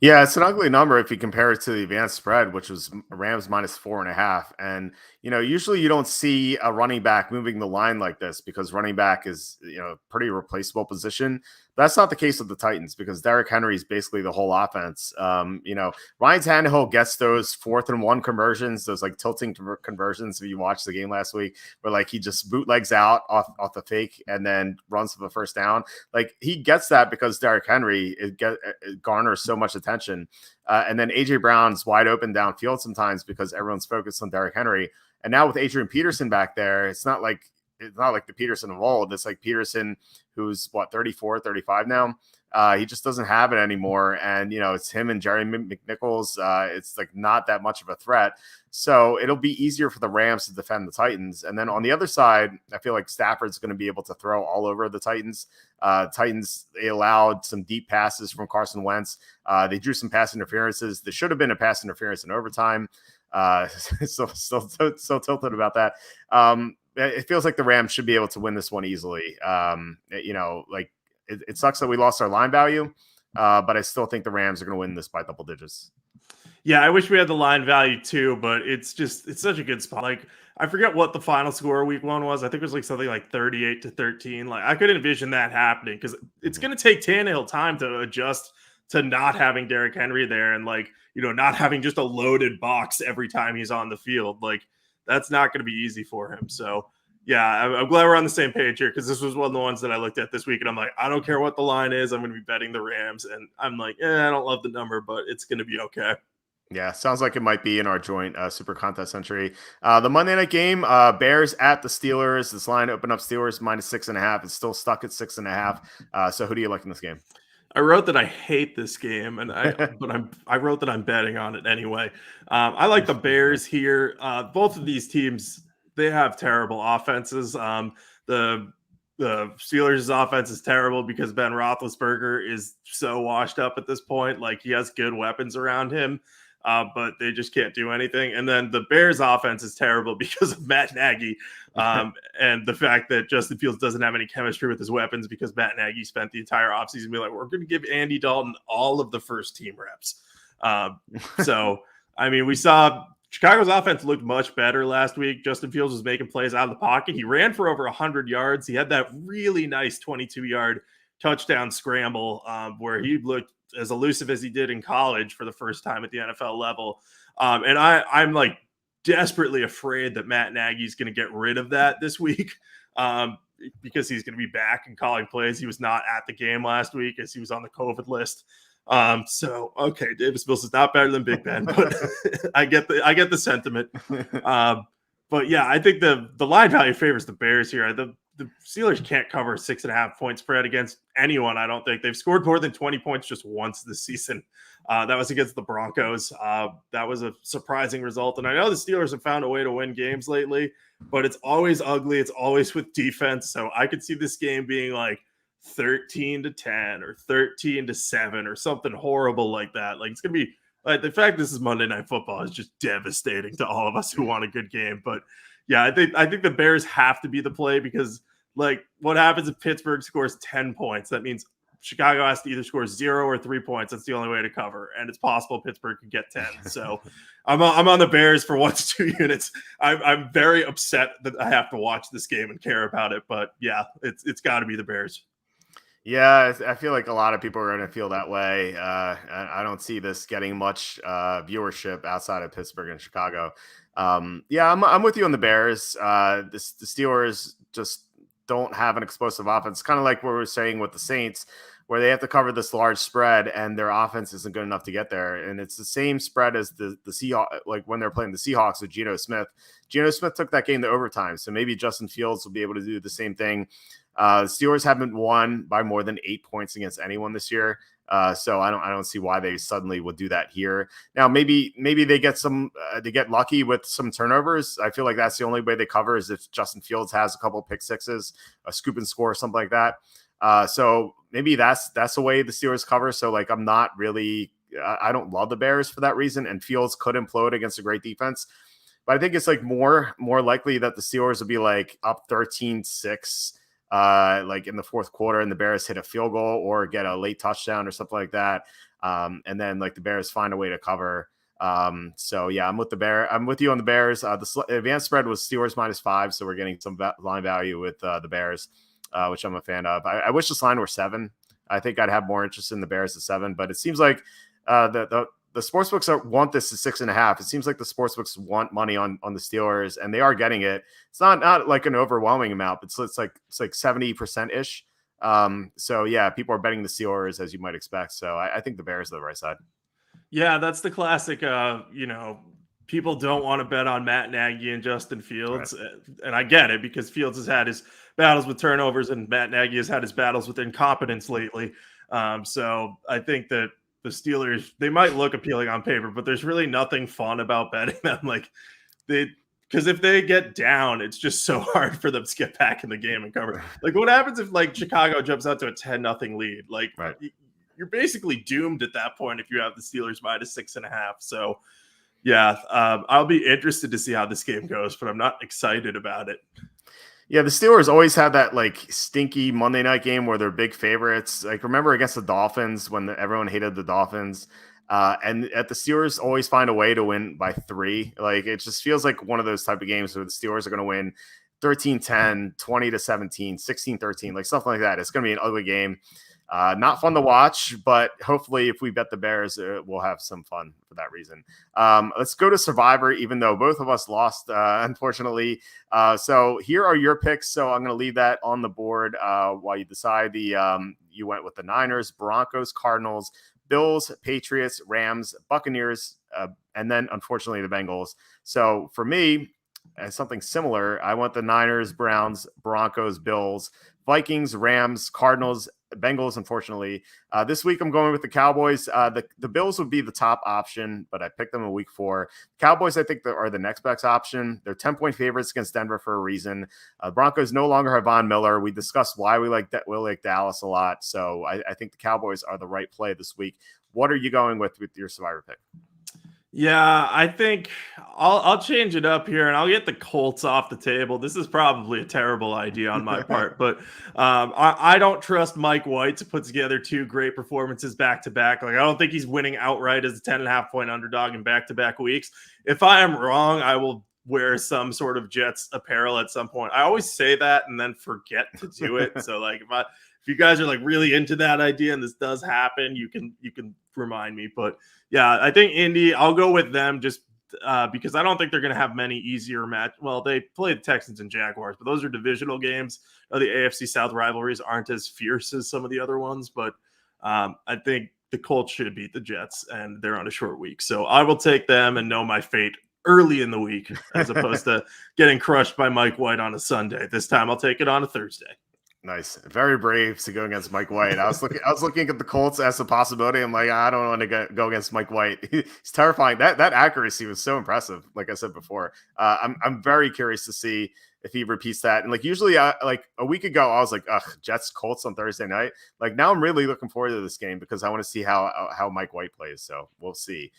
Yeah, it's an ugly number if you compare it to the advanced spread, which was Rams -4.5. And, usually you don't see a running back moving the line like this because running back is, pretty replaceable position. That's not the case with the Titans because Derrick Henry is basically the whole offense. Ryan Tannehill gets those 4th and 1 conversions, those like tilting conversions. If you watched the game last week, where like he just bootlegs out off the fake and then runs for the first down. Like, he gets that because Derrick Henry it garners so much attention. And then A.J. Brown's wide open downfield sometimes because everyone's focused on Derrick Henry. And now with Adrian Peterson back there, it's not like the Peterson of old. It's like Peterson, who's 34, 35 now. He just doesn't have it anymore. And, it's him and Jerry McNichols. It's like not that much of a threat. So it'll be easier for the Rams to defend the Titans. And then on the other side, I feel like Stafford's going to be able to throw all over the Titans. Titans, they allowed some deep passes from Carson Wentz. They drew some pass interferences. There should have been a pass interference in overtime. Still tilted about that. It feels like the Rams should be able to win this one easily. It sucks that we lost our line value, but I still think the Rams are going to win this by double digits. Yeah, I wish we had the line value too, but it's such a good spot. Like, I forget what the final score week 1 was. I think it was like something like 38-13. Like, I could envision that happening because it's going to take Tannehill time to adjust to not having Derrick Henry there and not having just a loaded box every time he's on the field. Like, that's not going to be easy for him. So yeah, I'm glad we're on the same page here because this was one of the ones that I looked at this week and I'm like, I don't care what the line is. I'm going to be betting the Rams. And I'm like, I don't love the number, but it's going to be okay. Yeah, sounds like it might be in our joint super contest entry. The Monday night game, Bears at the Steelers. This line opened up Steelers -6.5. It's still stuck at 6.5. So who do you like in this game? I wrote that I hate this game, I wrote that I'm betting on it anyway. I like the Bears here. Both of these teams, they have terrible offenses. The Steelers' offense is terrible because Ben Roethlisberger is so washed up at this point. Like, he has good weapons around him. but they just can't do anything. And then the Bears offense is terrible because of Matt Nagy and the fact that Justin Fields doesn't have any chemistry with his weapons because Matt Nagy spent the entire offseason being like, we're going to give Andy Dalton all of the first team reps. So, I mean, we saw Chicago's offense looked much better last week. Justin Fields was making plays out of the pocket. He ran for over 100 yards. He had that really nice 22-yard touchdown scramble where he looked as elusive as he did in college for the first time at the NFL level. And I'm like desperately afraid that Matt Nagy's going to get rid of that this week because he's going to be back and calling plays. He was not at the game last week as he was on the COVID list. So, okay, Davis Mills is not better than Big Ben, but I get the sentiment. But yeah, I think the line value favors the Bears here. The Steelers can't cover a 6.5 point spread against anyone. I don't think they've scored more than 20 points just once this season. That was against the Broncos. That was a surprising result. And I know the Steelers have found a way to win games lately, but it's always ugly. It's always with defense. So I could see this game being like 13-10 or 13-7 or something horrible like that. Like it's going to be like the fact this is Monday Night Football is just devastating to all of us who want a good game. But yeah, I think the Bears have to be the play because like what happens if Pittsburgh scores 10 points? That means Chicago has to either score 0 or 3 points. That's the only way to cover. And it's possible Pittsburgh could get 10. So I'm on the Bears for 1-2 units. I'm very upset that I have to watch this game and care about it. But yeah, it's got to be the Bears. Yeah, I feel like a lot of people are going to feel that way. I don't see this getting much viewership outside of Pittsburgh and Chicago. Yeah, I'm with you on the Bears. The Steelers just don't have an explosive offense. Kind of like what we were saying with the Saints, where they have to cover this large spread and their offense isn't good enough to get there. And it's the same spread as the Seahawks, like when they're playing the Seahawks with Geno Smith. Geno Smith took that game to overtime, so maybe Justin Fields will be able to do the same thing. The Steelers haven't won by more than 8 points against anyone this year. So I don't see why they suddenly would do that here. Now, maybe they get they get lucky with some turnovers. I feel like that's the only way they cover is if Justin Fields has a couple of pick sixes, a scoop and score, something like that. So maybe that's the way the Steelers cover. So like, I'm not really, I don't love the Bears for that reason. And Fields could implode against a great defense, but I think it's like more likely that the Steelers will be like up 13-6. Like in the fourth quarter and the Bears hit a field goal or get a late touchdown or something like that. And then like the Bears find a way to cover. So yeah, I'm with you on the Bears. The advanced spread was Steelers -5. So we're getting some line value with the Bears, which I'm a fan of. I wish this line were 7. I think I'd have more interest in the Bears at 7, but it seems like the sportsbooks want this at 6.5. It seems like the sportsbooks want money on the Steelers, and they are getting it. It's not like an overwhelming amount, but it's like 70% ish. So yeah, people are betting the Steelers as you might expect. So I think the Bears are the right side. Yeah, that's the classic. People don't want to bet on Matt Nagy and Justin Fields, right. And I get it because Fields has had his battles with turnovers, and Matt Nagy has had his battles with incompetence lately. So I think that the Steelers, they might look appealing on paper, but there's really nothing fun about betting them. Like because if they get down, it's just so hard for them to get back in the game and cover. Like what happens if like Chicago jumps out to a 10-0 lead? Like right. You're basically doomed at that point if you have the Steelers -6.5. So yeah, I'll be interested to see how this game goes, but I'm not excited about it. Yeah, the Steelers always have that like stinky Monday night game where they're big favorites. Like remember against the Dolphins when everyone hated the Dolphins, and at the Steelers always find a way to win by 3. Like it just feels like one of those type of games where the Steelers are going to win 13-10, 20-17, 16-13, like something like that. It's going to be an ugly game. Not fun to watch, but hopefully if we bet the Bears, we'll have some fun for that reason. Let's go to Survivor, even though both of us lost, unfortunately. So here are your picks. So I'm going to leave that on the board while you decide. You went with the Niners, Broncos, Cardinals, Bills, Patriots, Rams, Buccaneers, and then unfortunately the Bengals. So for me, as something similar, I want the Niners, Browns, Broncos, Bills, Vikings, Rams, Cardinals, Bengals, unfortunately. This week I'm going with the Cowboys. The Bills would be the top option, but I picked them in week 4. Cowboys, I think, are the next best option. They're 10-point favorites against Denver for a reason. Broncos no longer have Von Miller. We discussed why we like Dallas a lot. So I think the Cowboys are the right play this week. What are you going with your Survivor pick? Yeah, I think I'll change it up here and I'll get the Colts off the table. This is probably a terrible idea on my part, but I don't trust Mike White to put together two great performances back to back. Like I don't think he's winning outright as a 10.5 point underdog in back to back weeks. If I am wrong, I will wear some sort of Jets apparel at some point. I always say that and then forget to do it. So like if you guys are like really into that idea and this does happen, you can remind me. But yeah, I think Indy, I'll go with them just because I don't think they're going to have many easier match. Well, they play the Texans and Jaguars, but those are divisional games. The AFC South rivalries aren't as fierce as some of the other ones, but I think the Colts should beat the Jets, and they're on a short week. So I will take them and know my fate early in the week as opposed to getting crushed by Mike White on a Sunday. This time I'll take it on a Thursday. Nice. Very brave to go against Mike White. I was looking at the Colts as a possibility. I'm like, I don't want to go against Mike White. He's terrifying. That accuracy was so impressive. Like I said before, I'm very curious to see if he repeats that. And like usually, like a week ago, I was like, ugh, Jets Colts on Thursday night. Like now, I'm really looking forward to this game because I want to see how Mike White plays. So we'll see.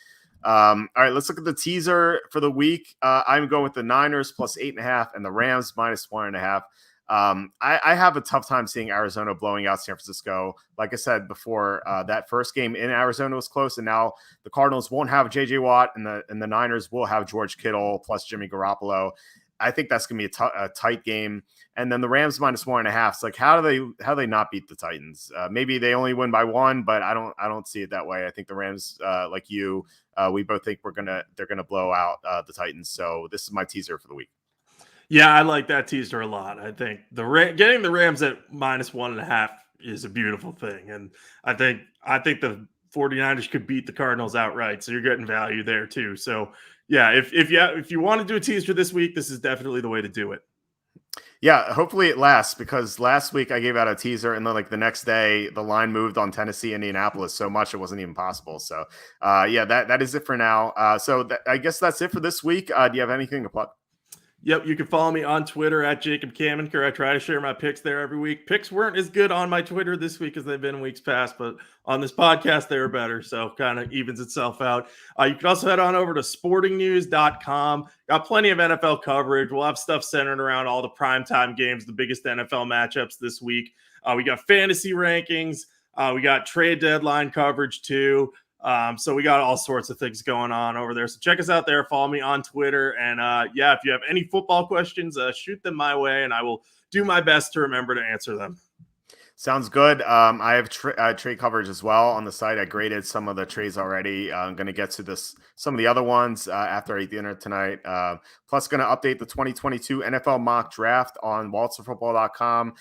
All right, let's look at the teaser for the week. I'm going with the Niners plus 8.5 and the Rams minus 1.5. I have a tough time seeing Arizona blowing out San Francisco. Like I said before, that first game in Arizona was close, and now the Cardinals won't have J.J. Watt, and the Niners will have George Kittle plus Jimmy Garoppolo. I think that's going to be a tight game. And then the Rams minus 1.5. It's like how do they not beat the Titans? Maybe they only win by one, but I don't see it that way. I think the Rams, like you, we both think they're gonna blow out the Titans. So this is my teaser for the week. Yeah, I like that teaser a lot. I think getting the Rams at minus 1.5 is a beautiful thing. And I think the 49ers could beat the Cardinals outright. So you're getting value there too. So yeah, if you want to do a teaser this week, this is definitely the way to do it. Yeah, hopefully it lasts because last week I gave out a teaser and then like the next day the line moved on Tennessee, Indianapolis so much it wasn't even possible. So yeah, that is it for now. I guess that's it for this week. Do you have anything to plug? Yep, you can follow me on Twitter at Jacob Kamenker. I try to share my picks there every week. Picks weren't as good on my Twitter this week as they've been in weeks past, but on this podcast, they were better. So kind of evens itself out. You can also head on over to sportingnews.com. Got plenty of NFL coverage. We'll have stuff centered around all the primetime games, the biggest NFL matchups this week. We got fantasy rankings. We got trade deadline coverage too. So we got all sorts of things going on over there. So check us out there. Follow me on Twitter. And yeah, if you have any football questions, shoot them my way and I will do my best to remember to answer them. Sounds good. I have trade coverage as well on the site. I graded some of the trades already. I'm going to get to some of the other ones after I eat dinner tonight. Plus, going to update the 2022 NFL mock draft on waltzerfootball.com.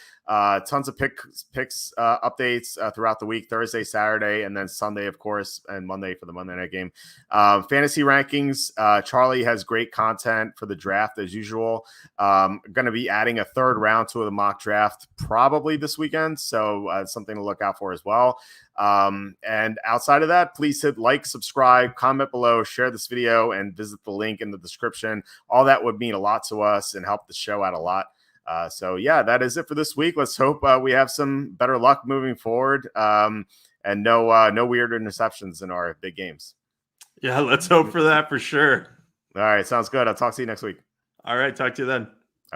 Tons of picks updates throughout the week, Thursday, Saturday, and then Sunday, of course, and Monday for the Monday night game. Fantasy rankings. Charlie has great content for the draft as usual. Going to be adding a third round to the mock draft probably this weekend. So something to look out for as well. And outside of that, please hit like, subscribe, comment below, share this video, and visit the link in the description. All that would mean a lot to us and help the show out a lot. So yeah, that is it for this week. Let's hope we have some better luck moving forward. And no weird interceptions in our big games. Yeah, let's hope for that for sure. All right, sounds good. I'll talk to you next week. All right, talk to you then.